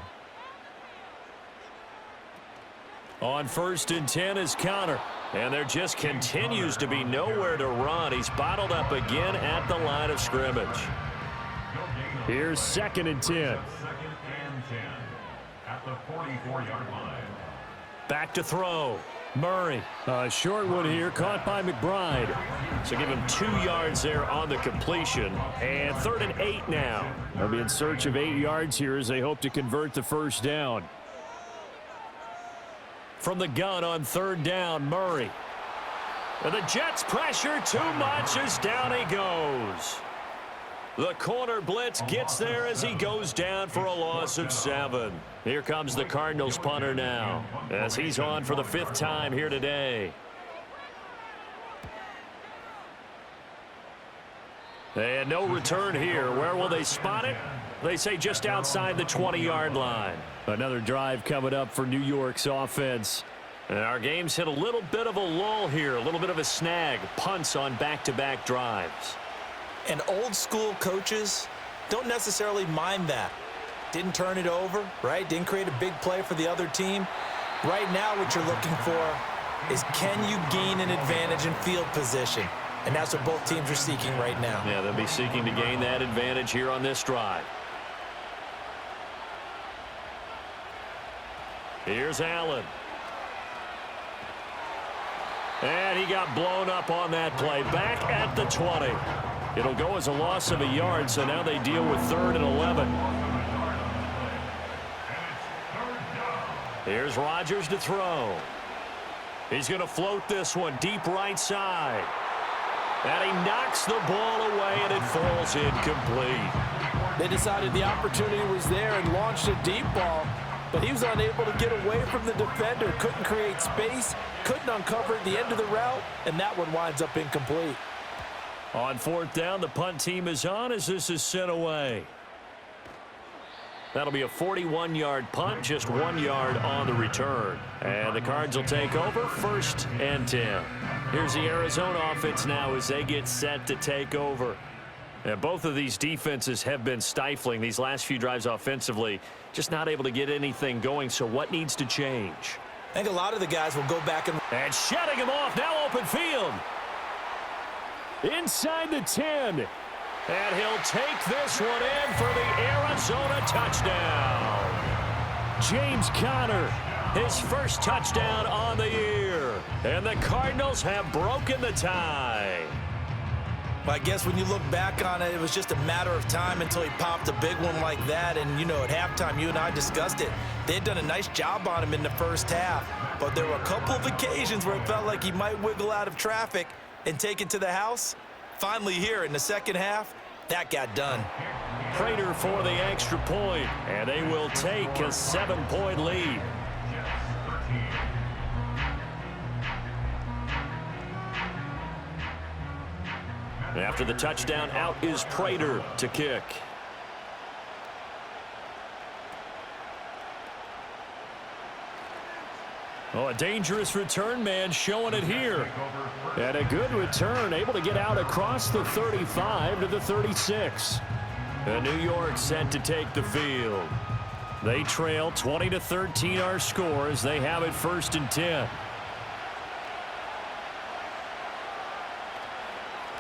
On 1st and 10 is Connor. And there just continues to be nowhere to run. He's bottled up again at the line of scrimmage. Here's 2nd and 10. 2nd and 10 at the 44-yard line. Back to throw. Murray. A short one here, caught by McBride. So give him 2 yards there on the completion. And 3rd and 8 now. They'll be in search of 8 yards here as they hope to convert the 1st down. From the gun on 3rd down, Murray. And the Jets pressure too much as down he goes. The corner blitz gets there as he goes down for a loss of 7. Here comes the Cardinals punter now as he's on for the 5th time here today. And no return here. Where will they spot it? They say just outside the 20-yard line. Another drive coming up for New York's offense. And our game's hit a little bit of a lull here, a little bit of a snag. Punts on back-to-back drives. And old school coaches don't necessarily mind that. Didn't turn it over, right? Didn't create a big play for the other team. Right now what you're looking for is, can you gain an advantage in field position? And that's what both teams are seeking right now. Yeah, they'll be seeking to gain that advantage here on this drive. Here's Allen. And he got blown up on that play. Back at the 20. It'll go as a loss of a yard, so now they deal with 3rd and 11. Here's Rodgers to throw. He's going to float this one deep right side. And he knocks the ball away, and it falls incomplete. They decided the opportunity was there and launched a deep ball, but he was unable to get away from the defender, couldn't create space, couldn't uncover at the end of the route, and that one winds up incomplete. On 4th down, the punt team is on as this is sent away. That'll be a 41-yard punt, just 1 yard on the return. And the Cards will take over 1st and 10. Here's the Arizona offense now as they get set to take over. And both of these defenses have been stifling these last few drives offensively, just not able to get anything going. So what needs to change? I think a lot of the guys will go back and shutting him off, now open field. Inside the 10. And he'll take this one in for the Arizona touchdown. James Conner, his first touchdown on the year. And the Cardinals have broken the tie. I guess when you look back on it, it was just a matter of time until he popped a big one like that. And, you know, at halftime, you and I discussed it. They had done a nice job on him in the first half. But there were a couple of occasions where it felt like he might wiggle out of traffic and take it to the house. Finally here in the second half, that got done. Prater for the extra point, and they will take a 7-point lead. After the touchdown, out is Prater to kick. Oh, a dangerous return man showing it here. And a good return, able to get out across the 35 to the 36. And New York set to take the field. They trail 20-13 our score as they have it 1st and 10.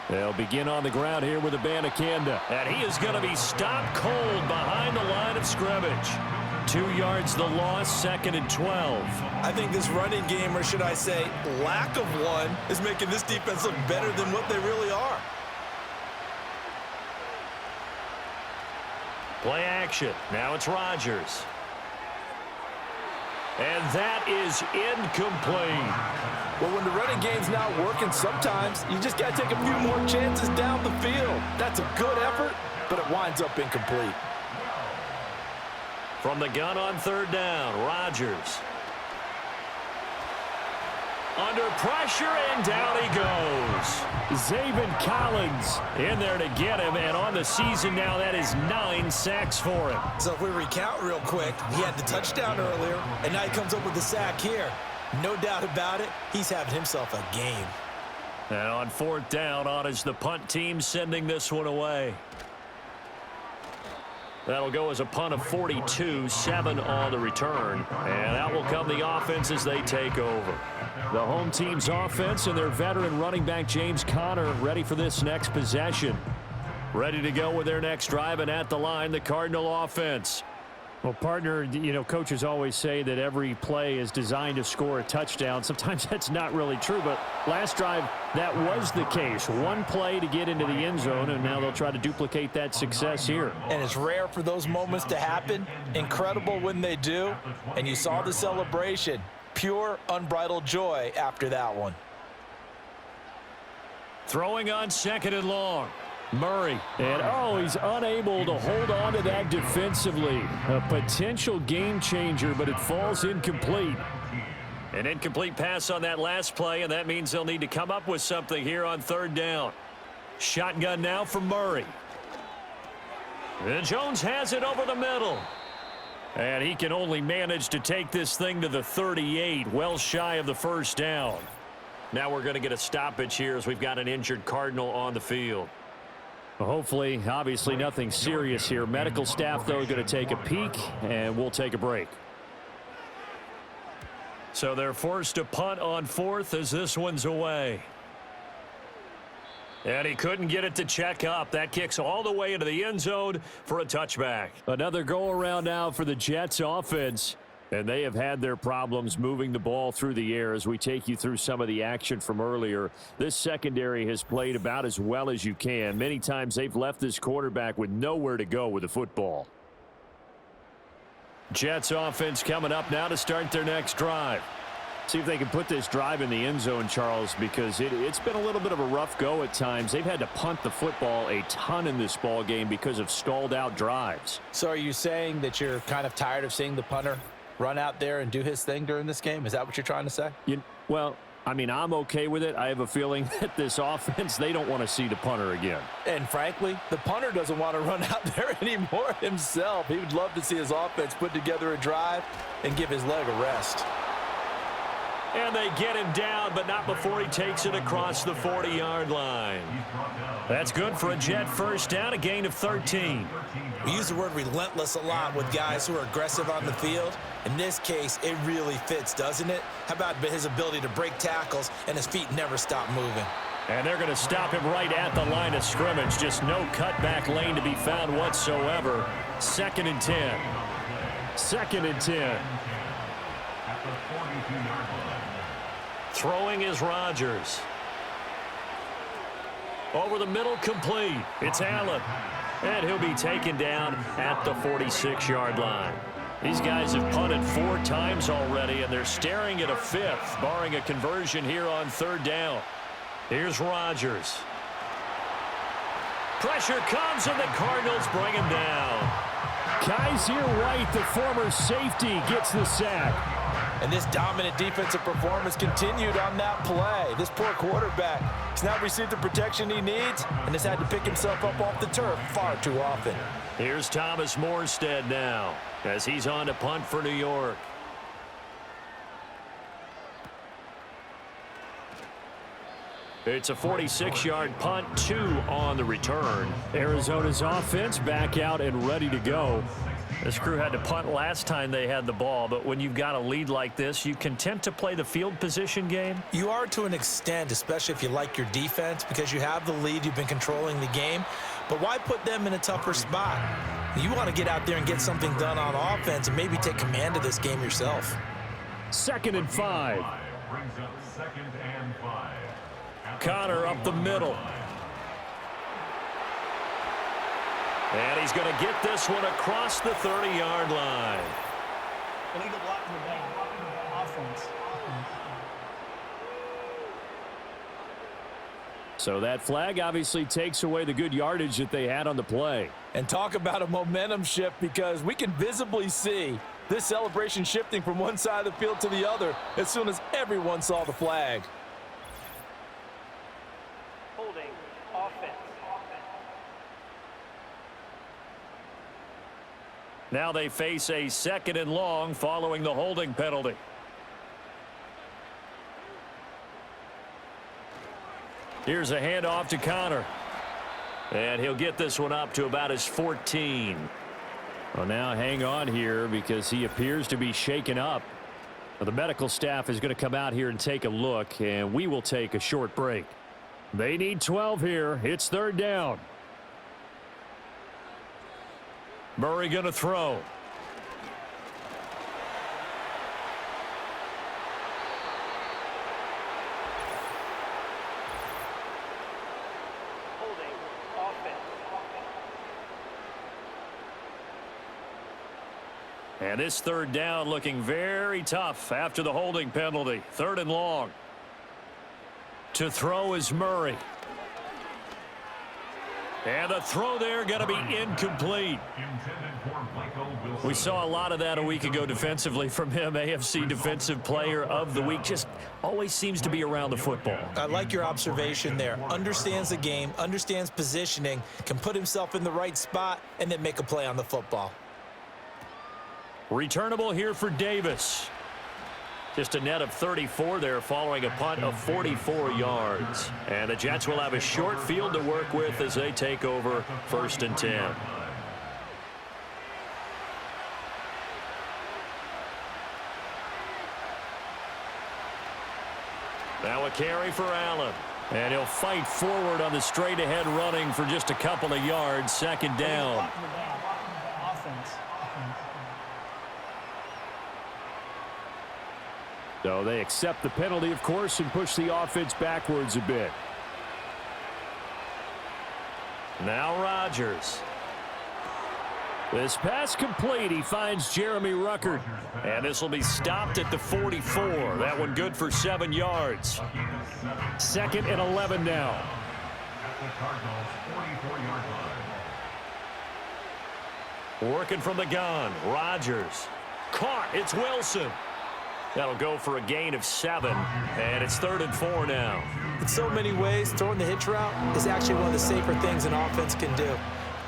They'll begin on the ground here with Abanikanda. And he is going to be stopped cold behind the line of scrimmage. 2 yards the loss, 2nd and 12. I think this running game, or should I say lack of one, is making this defense look better than what they really are. Play action. Now it's Rodgers. And that is incomplete. Well, when the running game's not working, sometimes you just got to take a few more chances down the field. That's a good effort, but it winds up incomplete. From the gun on 3rd down, Rodgers. Under pressure, and down he goes. Zaven Collins in there to get him, and on the season now, that is 9 sacks for him. So if we recount real quick, he had the touchdown earlier, and now he comes up with the sack here. No doubt about it, he's having himself a game. And on 4th down, on is the punt team sending this one away. That'll go as a punt of 42, 7 on the return. And out will come the offense as they take over. The home team's offense and their veteran running back James Conner ready for this next possession. Ready to go with their next drive, and at the line, the Cardinal offense. Well, partner, you know, coaches always say that every play is designed to score a touchdown. Sometimes that's not really true, but last drive, that was the case. One play to get into the end zone, and now they'll try to duplicate that success here. And it's rare for those moments to happen. Incredible when they do. And you saw the celebration. Pure, unbridled joy after that one. Throwing on 2nd and long. Murray, and he's unable to hold on to that defensively. A potential game changer, but it falls incomplete. An incomplete pass on that last play, and that means they'll need to come up with something here on 3rd down. Shotgun now for Murray. And Jones has it over the middle. And he can only manage to take this thing to the 38, well shy of the 1st down. Now we're going to get a stoppage here as we've got an injured Cardinal on the field. Well, hopefully, obviously nothing serious here. Medical staff, though, going to take a peek, and we'll take a break. So they're forced to punt on 4th as this one's away. And he couldn't get it to check up. That kicks all the way into the end zone for a touchback. Another go-around now for the Jets offense. And they have had their problems moving the ball through the air as we take you through some of the action from earlier. This secondary has played about as well as you can. Many times they've left this quarterback with nowhere to go with the football. Jets offense coming up now to start their next drive. See if they can put this drive in the end zone, Charles, because it's been a little bit of a rough go at times. They've had to punt the football a ton in this ball game because of stalled out drives. So are you saying that you're kind of tired of seeing the punter run out there and do his thing during this game? Is that what you're trying to say? Well, I mean, I'm okay with it. I have a feeling that this offense, they don't want to see the punter again. And frankly, the punter doesn't want to run out there anymore himself. He would love to see his offense put together a drive and give his leg a rest. And they get him down, but not before he takes it across the 40-yard line. That's good for a Jet first down, a gain of 13. We use the word relentless a lot with guys who are aggressive on the field. In this case, it really fits, doesn't it? How about his ability to break tackles and his feet never stop moving? And they're going to stop him right at the line of scrimmage. Just no cutback lane to be found whatsoever. 2nd and 10. 2nd and 10. At the 42-yard line. Throwing is Rodgers. Over the middle, complete. It's Allen. And he'll be taken down at the 46-yard line. These guys have punted 4 times already, and they're staring at a 5th, barring a conversion here on 3rd down. Here's Rodgers. Pressure comes, and the Cardinals bring him down. Kaiser White, the former safety, gets the sack. And this dominant defensive performance continued on that play. This poor quarterback has not received the protection he needs and has had to pick himself up off the turf far too often. Here's Thomas Morstead now as he's on to punt for New York. It's a 46-yard punt, 2 on the return. Arizona's offense back out and ready to go. This crew had to punt last time they had the ball, but when you've got a lead like this, you content to play the field position game? You are to an extent, especially if you like your defense, because you have the lead, you've been controlling the game. But why put them in a tougher spot? You want to get out there and get something done on offense and maybe take command of this game yourself. 2nd and 5. Brings up 2nd and 5. Connor up the middle. And he's going to get this one across the 30-yard line. Illegal blocking the back. Offense. So that flag obviously takes away the good yardage that they had on the play. And talk about a momentum shift, because we can visibly see this celebration shifting from one side of the field to the other as soon as everyone saw the flag. Holding offense. Now they face a 2nd and long following the holding penalty. Here's a handoff to Connor. And he'll get this one up to about his 14. Well, now hang on here because he appears to be shaken up. Well, the medical staff is going to come out here and take a look, and we will take a short break. They need 12 here. It's 3rd down. Murray going to throw. Holding offense. And this 3rd down looking very tough after the holding penalty. 3rd and long. To throw is Murray. And the throw there going to be incomplete. We saw a lot of that a week ago defensively from him. AFC Defensive Player of the Week. Just always seems to be around the football. I like your observation there. Understands the game, understands positioning, can put himself in the right spot, and then make a play on the football. Returnable here for Davis. Just a net of 34 there following a punt of 44 yards. And the Jets will have a short field to work with as they take over 1st and 10. Now a carry for Allen. And he'll fight forward on the straight-ahead running for just a couple of yards. 2nd down. Blocking the back. Offense. So they accept the penalty, of course, and push the offense backwards a bit. Now Rodgers. This pass complete. He finds Jeremy Ruckert. And this will be stopped at the 44. That one good for 7 yards. 2nd and 11 now. At the Cardinals' 44-yard line. Working from the gun. Rodgers. Caught. It's Wilson. That'll go for a gain of 7, and it's 3rd and 4 now. In so many ways, throwing the hitch route is actually one of the safer things an offense can do.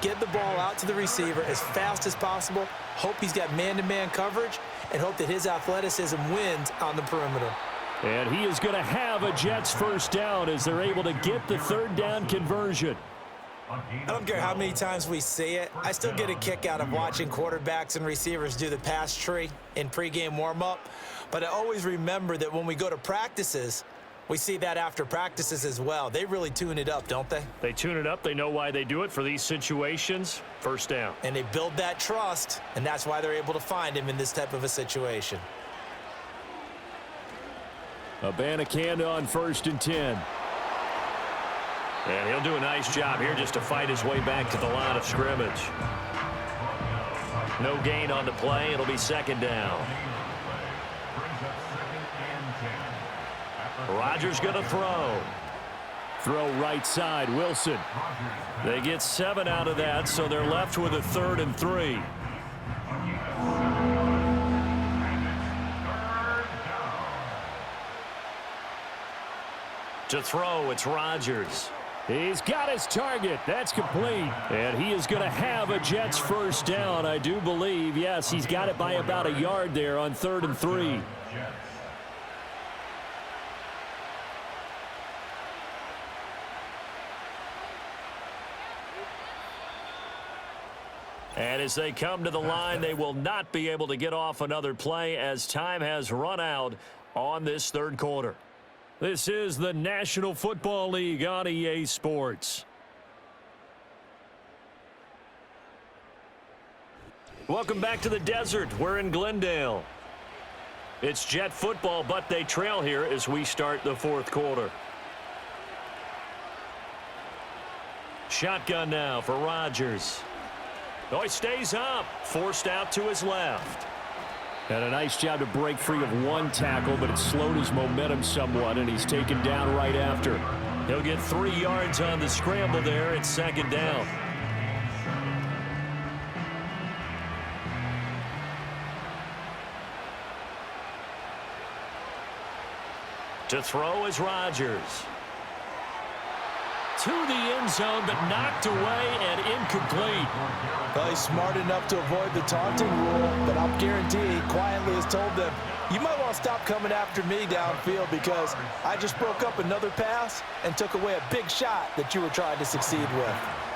Get the ball out to the receiver as fast as possible, hope he's got man-to-man coverage, and hope that his athleticism wins on the perimeter. And he is going to have a Jets first down as they're able to get the 3rd down conversion. I don't care how many times we see it. I still get a kick out of watching quarterbacks and receivers do the pass tree in pregame warm-up. But I always remember that when we go to practices, we see that after practices as well. They really tune it up, don't they? They tune it up. They know why they do it for these situations. First down. And they build that trust, and that's why they're able to find him in this type of a situation. Abanikanda on 1st and 10. And he'll do a nice job here just to fight his way back to the line of scrimmage. No gain on the play. It'll be 2nd down. Rodgers going to throw. Throw right side, Wilson. They get 7 out of that, so they're left with a 3rd and 3. To throw, it's Rodgers. He's got his target. That's complete. And he is going to have a Jets first down, I do believe. Yes, he's got it by about a yard there on 3rd and 3. And as they come to the line, they will not be able to get off another play as time has run out on this 3rd quarter. This is the National Football League on EA Sports. Welcome back to the desert. We're in Glendale. It's Jet football, but they trail here as we start the 4th quarter. Shotgun now for Rodgers. Oh, he stays up. Forced out to his left. Had a nice job to break free of one tackle, but it slowed his momentum somewhat, and he's taken down right after. He'll get 3 yards on the scramble there. It's 2nd down. To throw is Rodgers. To the end zone, but knocked away and incomplete. Well, he's smart enough to avoid the taunting rule, but I'll guarantee he quietly has told them, you might want to stop coming after me downfield because I just broke up another pass and took away a big shot that you were trying to succeed with.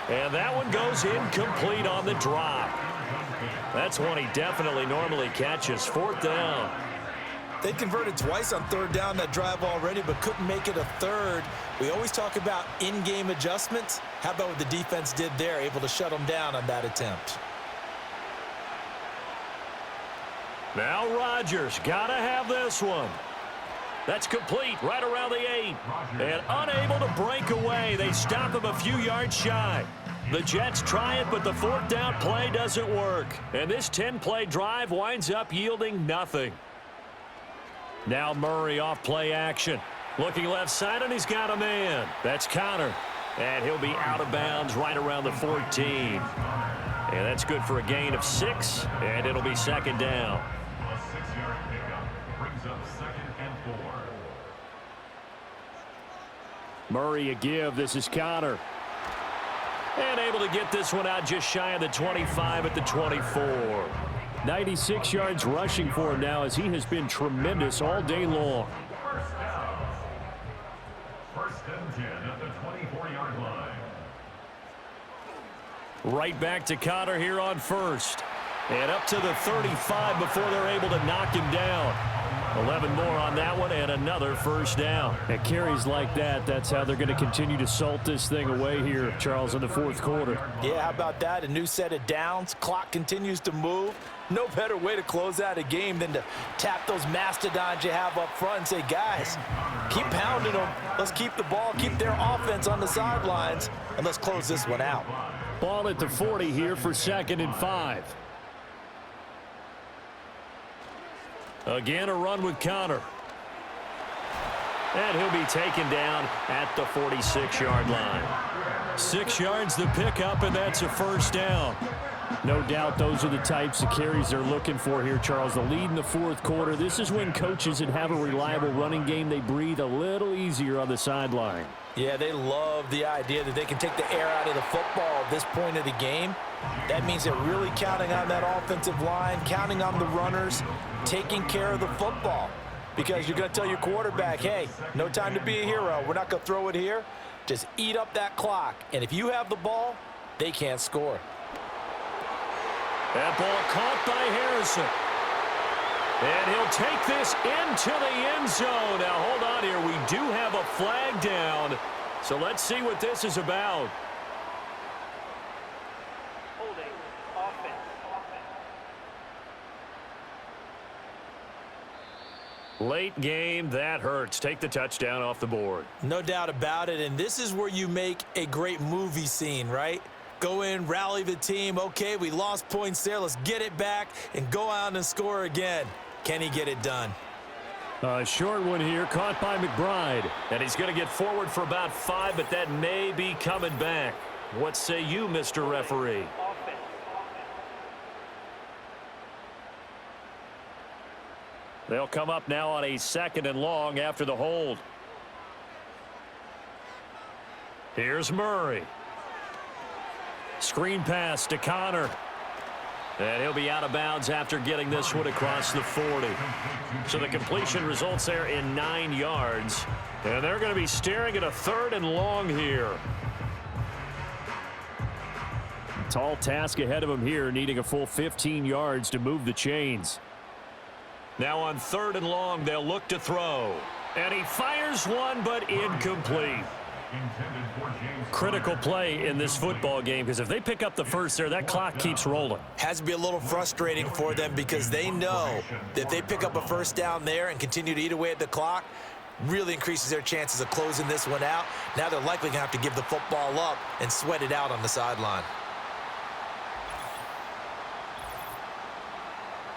And that one goes incomplete on the drop. That's one he definitely normally catches. 4th down. They converted twice on 3rd down that drive already, but couldn't make it a 3rd. We always talk about in-game adjustments. How about what the defense did there, able to shut them down on that attempt? Now Rodgers, gotta have this one. That's complete right around the 8. And unable to break away. They stop him a few yards shy. The Jets try it, but the 4th down play doesn't work. And this 10-play drive winds up yielding nothing. Now Murray off play action. Looking left side, and he's got a man. That's Connor. And he'll be out of bounds right around the 14. And that's good for a gain of 6, and it'll be 2nd down. A 6-yard pickup brings up 2nd and 4. Murray a give. This is Connor. And able to get this one out just shy of the 25 at the 24. 96 yards rushing for him now as he has been tremendous all day long. First down. 1st and 10 at the 24-yard line. Right back to Connor here on 1st. And up to the 35 before they're able to knock him down. 11 more on that one and another 1st down. At carries like that, that's how they're going to continue to salt this thing away here, Charles, in the 4th quarter. Yeah, how about that? A new set of downs. Clock continues to move. No better way to close out a game than to tap those mastodons you have up front and say, guys, keep pounding them. Let's keep the ball, keep their offense on the sidelines, and let's close this one out. Ball at the 40 here for 2nd and 5. Again, a run with Connor. And he'll be taken down at the 46-yard line. 6 yards the pickup, and that's a 1st down. No doubt those are the types of carries they're looking for here, Charles. The lead in the fourth quarter. This is when coaches that have a reliable running game, they breathe a little easier on the sideline. Yeah, they love the idea that they can take the air out of the football at this point of the game. That means they're really counting on that offensive line, counting on the runners, taking care of the football. Because you're going to tell your quarterback, hey, no time to be a hero. We're not going to throw it here. Just eat up that clock. And if you have the ball, they can't score. That ball caught by Harrison. And he'll take this into the end zone. Now, hold on here. We do have a flag down. So let's see what this is about. Holding. Offense. Late game, that hurts. Take the touchdown off the board. No doubt about it. And this is where you make a great movie scene, right? Go in, rally the team. Okay, we lost points there. Let's get it back and go out and score again. Can he get it done? A short one here, caught by McBride. And he's going to get forward for about 5, but that may be coming back. What say you, Mr. Referee? Offense. They'll come up now on a 2nd and long after the hold. Here's Murray. Screen pass to Connor. And he'll be out of bounds after getting this one across the 40. So the completion results there in 9 yards. And they're going to be staring at a 3rd and long here. Tall task ahead of him here, needing a full 15 yards to move the chains. Now on 3rd and long, they'll look to throw. And he fires one, but incomplete. Critical play in this football game, because if they pick up the first there, that clock keeps rolling. Has to be a little frustrating for them because they know that if they pick up a first down there and continue to eat away at the clock, really increases their chances of closing this one out. Now they're likely going to have to give the football up and sweat it out on the sideline.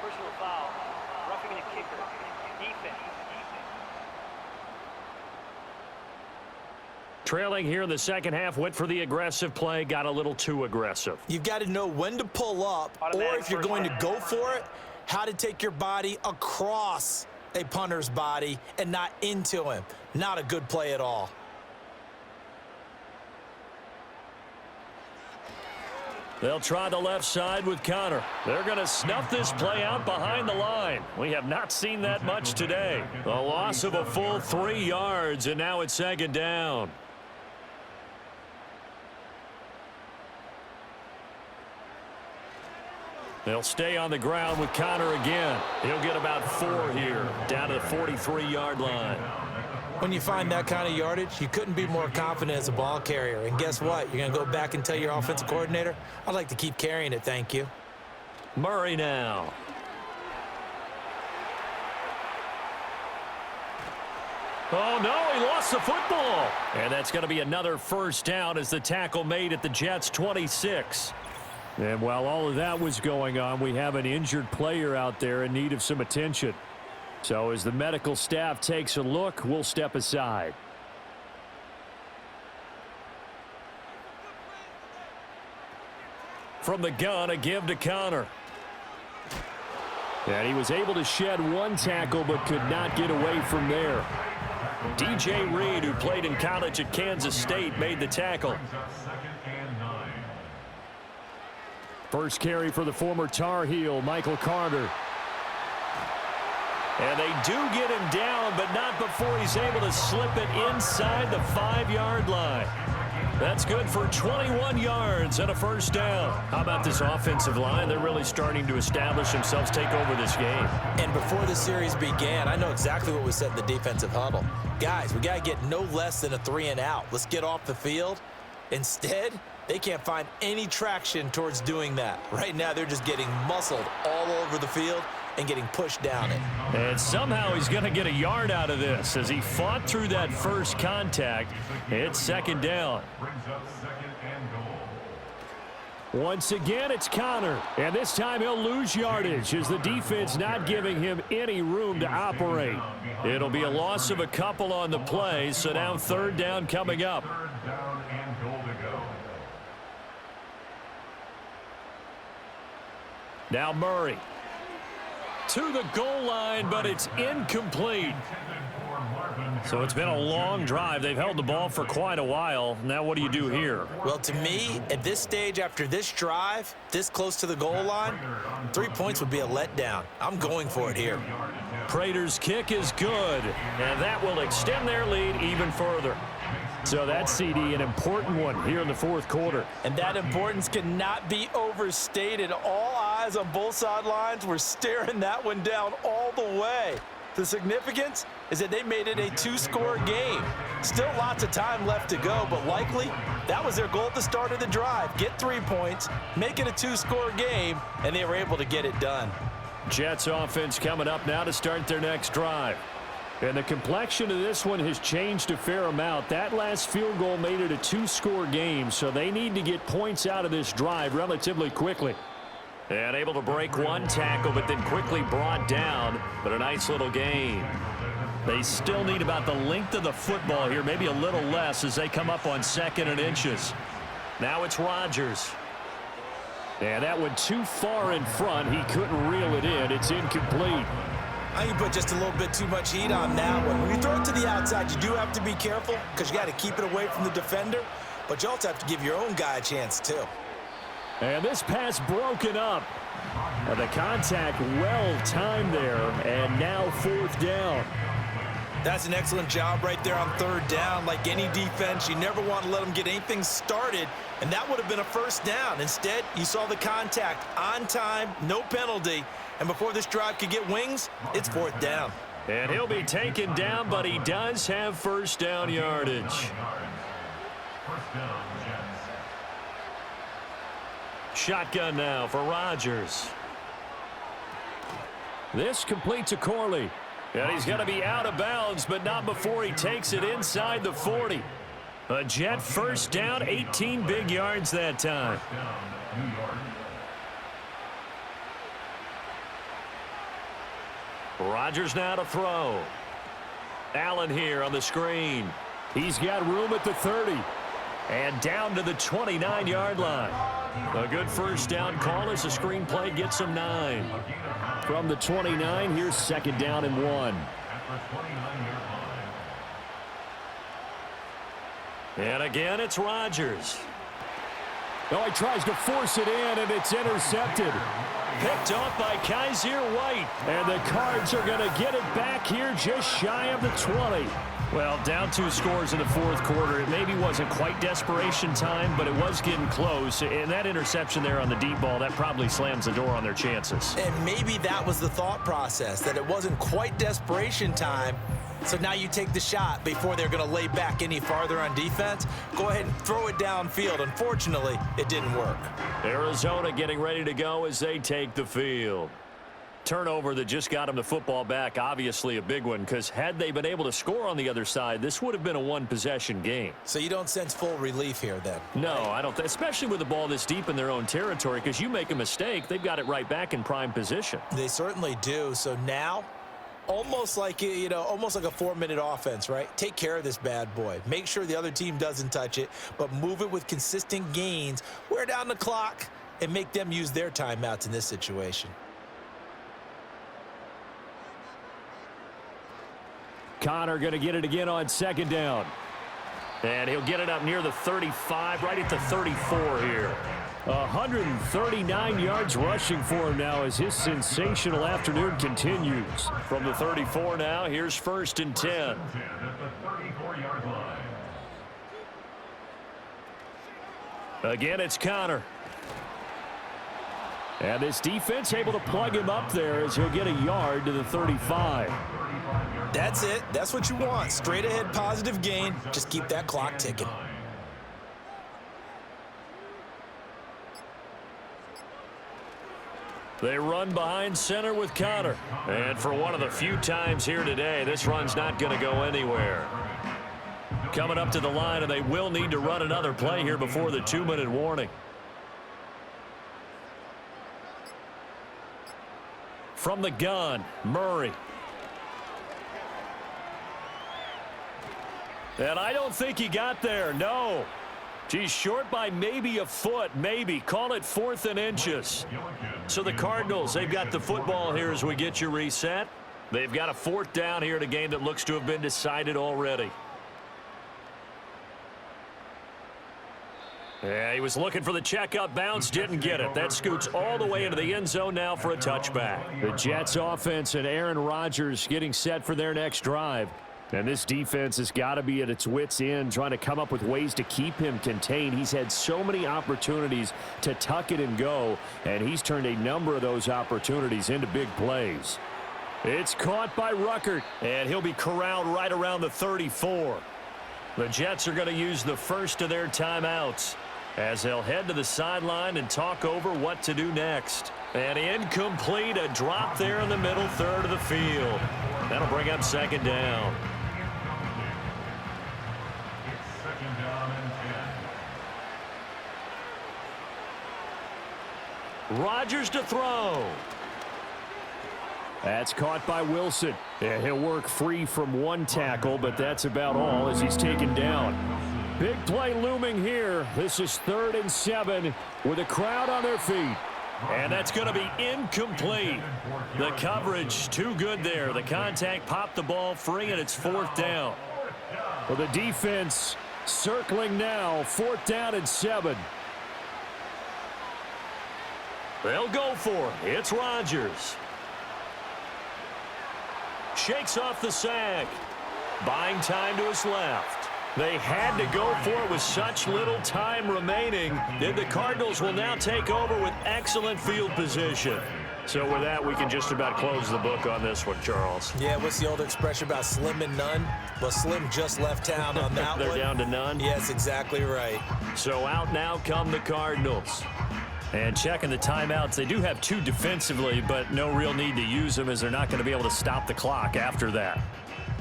Personal foul. Roughing the kicker. Defense. Trailing here in the second half, went for the aggressive play, got a little too aggressive. You've got to know when to pull up, or if you're going to go for it, how to take your body across a punter's body and not into him. Not a good play at all. They'll try the left side with Connor. They're going to snuff this play out behind the line. We have not seen that much today. A loss of a full 3 yards, and now it's 2nd down. They'll stay on the ground with Connor again. He'll get about 4 here, down to the 43-yard line. When you find that kind of yardage, you couldn't be more confident as a ball carrier. And guess what? You're going to go back and tell your offensive coordinator, I'd like to keep carrying it, thank you. Murray now. Oh, no, he lost the football. And that's going to be another first down as the tackle made at the Jets' 26. And while all of that was going on, we have an injured player out there in need of some attention. So as the medical staff takes a look, we'll step aside. From the gun, a give to Connor. And he was able to shed 1 tackle but could not get away from there. DJ Reed, who played in college at Kansas State, made the tackle. First carry for the former Tar Heel, Michael Carter. And they do get him down, but not before he's able to slip it inside the 5-yard line. That's good for 21 yards and a first down. How about this offensive line? They're really starting to establish themselves, take over this game. And before the series began, I know exactly what was said in the defensive huddle. Guys, we got to get no less than a 3 and out. Let's get off the field. Instead, they can't find any traction towards doing that. Right now, they're just getting muscled all over the field and getting pushed down it. And somehow he's going to get a yard out of this as he fought through that first contact. It's 2nd down. Once again, it's Connor. And this time he'll lose yardage as the defense not giving him any room to operate. It'll be a loss of a couple on the play, so now 3rd down coming up. Now Murray. To the goal line, but it's incomplete. So it's been a long drive. They've held the ball for quite a while. Now what do you do here? Well, to me, at this stage, after this drive, this close to the goal line, 3 points would be a letdown. I'm going for it here. Prater's kick is good, and that will extend their lead even further. So that's, CD, an important one here in the fourth quarter. And that importance cannot be overstated. All eyes on both sidelines were staring that one down all the way. The significance is that they made it a two-score game. Still lots of time left to go, but likely that was their goal at the start of the drive. Get 3 points, make it a two-score game, and they were able to get it done. Jets offense coming up now to start their next drive. And the complexion of this one has changed a fair amount. That last field goal made it a two-score game, so they need to get points out of this drive relatively quickly. And able to break one tackle, but then quickly brought down. But a nice little gain. They still need about the length of the football here, maybe a little less as they come up on 2nd and inches. Now it's Rodgers. And that went too far in front. He couldn't reel it in. It's incomplete. I think you put just a little bit too much heat on that one. When you throw it to the outside, you do have to be careful because you got to keep it away from the defender, but you also have to give your own guy a chance too. And this pass broken up. And the contact well timed there, and now 4th down. That's an excellent job right there on 3rd down. Like any defense, you never want to let them get anything started, and that would have been a 1st down. Instead, you saw the contact on time, no penalty, and before this drive could get wings, it's 4th down. And he'll be taken down, but he does have 1st down yardage. 1st down, Jets. Shotgun now for Rodgers. This completes a Corley. And he's going to be out of bounds, but not before he takes it inside the 40. A Jet 1st down, 18 big yards that time. New York. Rodgers now to throw. Allen here on the screen. He's got room at the 30. And down to the 29-yard line. A good 1st down call as the screenplay gets him 9. From the 29, here's 2nd down and 1. At the 29-yard line. And again, it's Rodgers. Oh, he tries to force it in, and it's intercepted. Picked off by Kaiser White. And the Cards are going to get it back here just shy of the 20. Well, down 2 scores in the fourth quarter. It maybe wasn't quite desperation time, but it was getting close. And that interception there on the deep ball, that probably slams the door on their chances. And maybe that was the thought process, that it wasn't quite desperation time. So now you take the shot before they're going to lay back any farther on defense. Go ahead and throw it downfield. Unfortunately, it didn't work. Arizona getting ready to go as they take the field. Turnover that just got them the football back, obviously a big one, because had they been able to score on the other side, this would have been a one-possession game. So you don't sense full relief here then? No, I don't, especially with the ball this deep in their own territory, because you make a mistake, they've got it right back in prime position. They certainly do. So now, almost like, almost like a 4-minute offense, right? Take care of this bad boy. Make sure the other team doesn't touch it, but move it with consistent gains, wear down the clock, and make them use their timeouts in this situation. Connor going to get it again on 2nd down. And he'll get it up near the 35, right at the 34 here. 139 yards rushing for him now as his sensational afternoon continues. From the 34 now, here's 1st and 10. At the 34-yard line. Again, it's Connor. And this defense able to plug him up there as he'll get a yard to the 35. That's it. That's what you want. Straight ahead positive gain. Just keep that clock ticking. They run behind center with Connor. And for one of the few times here today, this run's not going to go anywhere. Coming up to the line, and they will need to run another play here before the 2-minute warning. From the gun, Murray. And I don't think he got there, He's short by maybe a foot, maybe. Call it 4th and inches. Gillikin So the Cardinals, they've got the football here as we get you reset. They've got a 4th down here in a game that looks to have been decided already. Yeah, he was looking for the checkup bounce, didn't get it. That scoots all the way into the end zone now for a touchback. The Jets offense and Aaron Rodgers getting set for their next drive. And this defense has got to be at its wits' end, trying to come up with ways to keep him contained. He's had so many opportunities to tuck it and go, and he's turned a number of those opportunities into big plays. It's caught by Ruckert, and he'll be corralled right around the 34. The Jets are going to use the first of their timeouts as they'll head to the sideline and talk over what to do next. And incomplete, a drop there in the middle third of the field. That'll bring up 2nd down. Rodgers to throw. That's caught by Wilson. Yeah, he'll work free from one tackle, but that's about all as he's taken down. Big play looming here. This is 3rd and 7 with a crowd on their feet. And that's going to be incomplete. The coverage too good there. The contact popped the ball free, and it's 4th down. Well, the defense circling now. 4th down and 7. They'll go for it. It's Rodgers. Shakes off the sack. Buying time to his left. They had to go for it with such little time remaining that the Cardinals will now take over with excellent field position. So with that, we can just about close the book on this one, Charles. Yeah, what's the old expression about slim and none? Well, Slim just left town on that They're one. down to none? Yes, exactly right. So out now come the Cardinals. And checking the timeouts, they do have 2 defensively, but no real need to use them as they're not going to be able to stop the clock after that.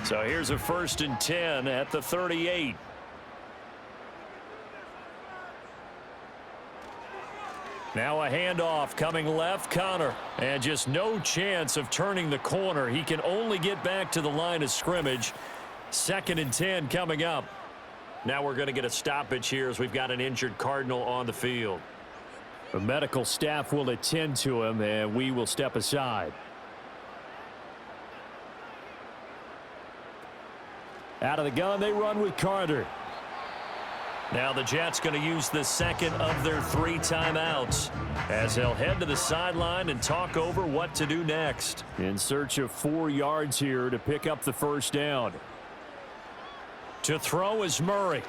So here's a 1st and 10 at the 38. Now a handoff coming left, Connor. And just no chance of turning the corner. He can only get back to the line of scrimmage. 2nd and 10 coming up. Now we're going to get a stoppage here as we've got an injured Cardinal on the field. The medical staff will attend to him, and we will step aside. Out of the gun, they run with Carter. Now the Jets going to use the 2nd of their 3 timeouts as they'll head to the sideline and talk over what to do next. In search of 4 yards here to pick up the 1st down. To throw is Murray.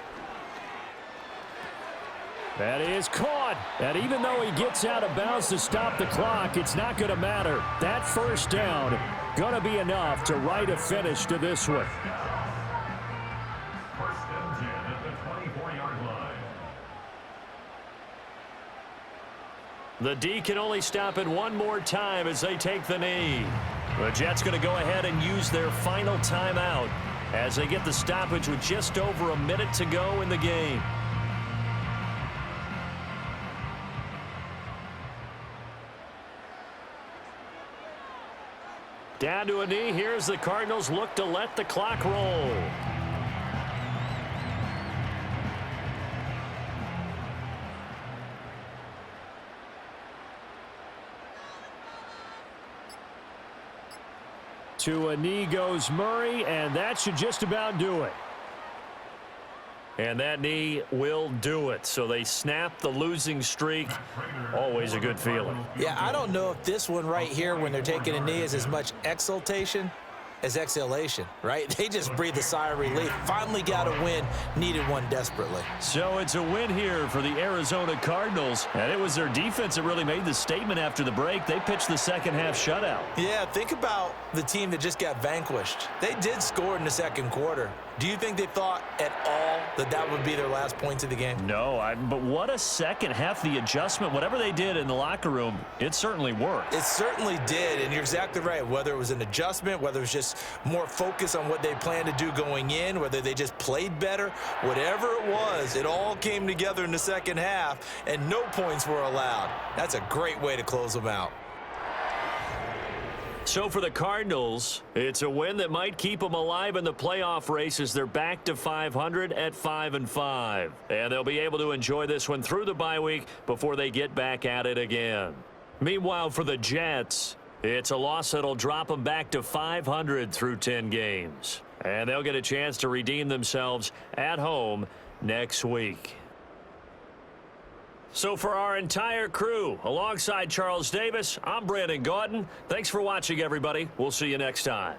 That is caught. And even though he gets out of bounds to stop the clock, it's not going to matter. That 1st down going to be enough to write a finish to this one. 1st and 10 at the 24-yard line. The D can only stop it one more time as they take the knee. The Jets going to go ahead and use their final timeout as they get the stoppage with just over a minute to go in the game. Down to a knee. Here's the Cardinals look to let the clock roll. To a knee goes Murray, and that should just about do it. And that knee will do it. So they snap the losing streak. Always a good feeling. Yeah, I don't know if this one right here when they're taking a knee is as much exultation as exhalation, right? They just breathe a sigh of relief. Finally got a win, needed one desperately. So it's a win here for the Arizona Cardinals. And it was their defense that really made the statement after the break. They pitched the second half shutout. Yeah, think about the team that just got vanquished. They did score in the 2nd quarter. Do you think they thought at all that that would be their last points of the game? No, but what a second half. The adjustment, whatever they did in the locker room, it certainly worked. It certainly did, and you're exactly right. Whether it was an adjustment, whether it was just more focus on what they planned to do going in, whether they just played better, whatever it was, it all came together in the second half, and no points were allowed. That's a great way to close them out. So for the Cardinals, it's a win that might keep them alive in the playoff race as they're back to 500 at 5-5. And they'll be able to enjoy this one through the bye week before they get back at it again. Meanwhile, for the Jets, it's a loss that'll drop them back to 500 through 10 games. And they'll get a chance to redeem themselves at home next week. So for our entire crew, alongside Charles Davis, I'm Brandon Gaudin. Thanks for watching, everybody. We'll see you next time.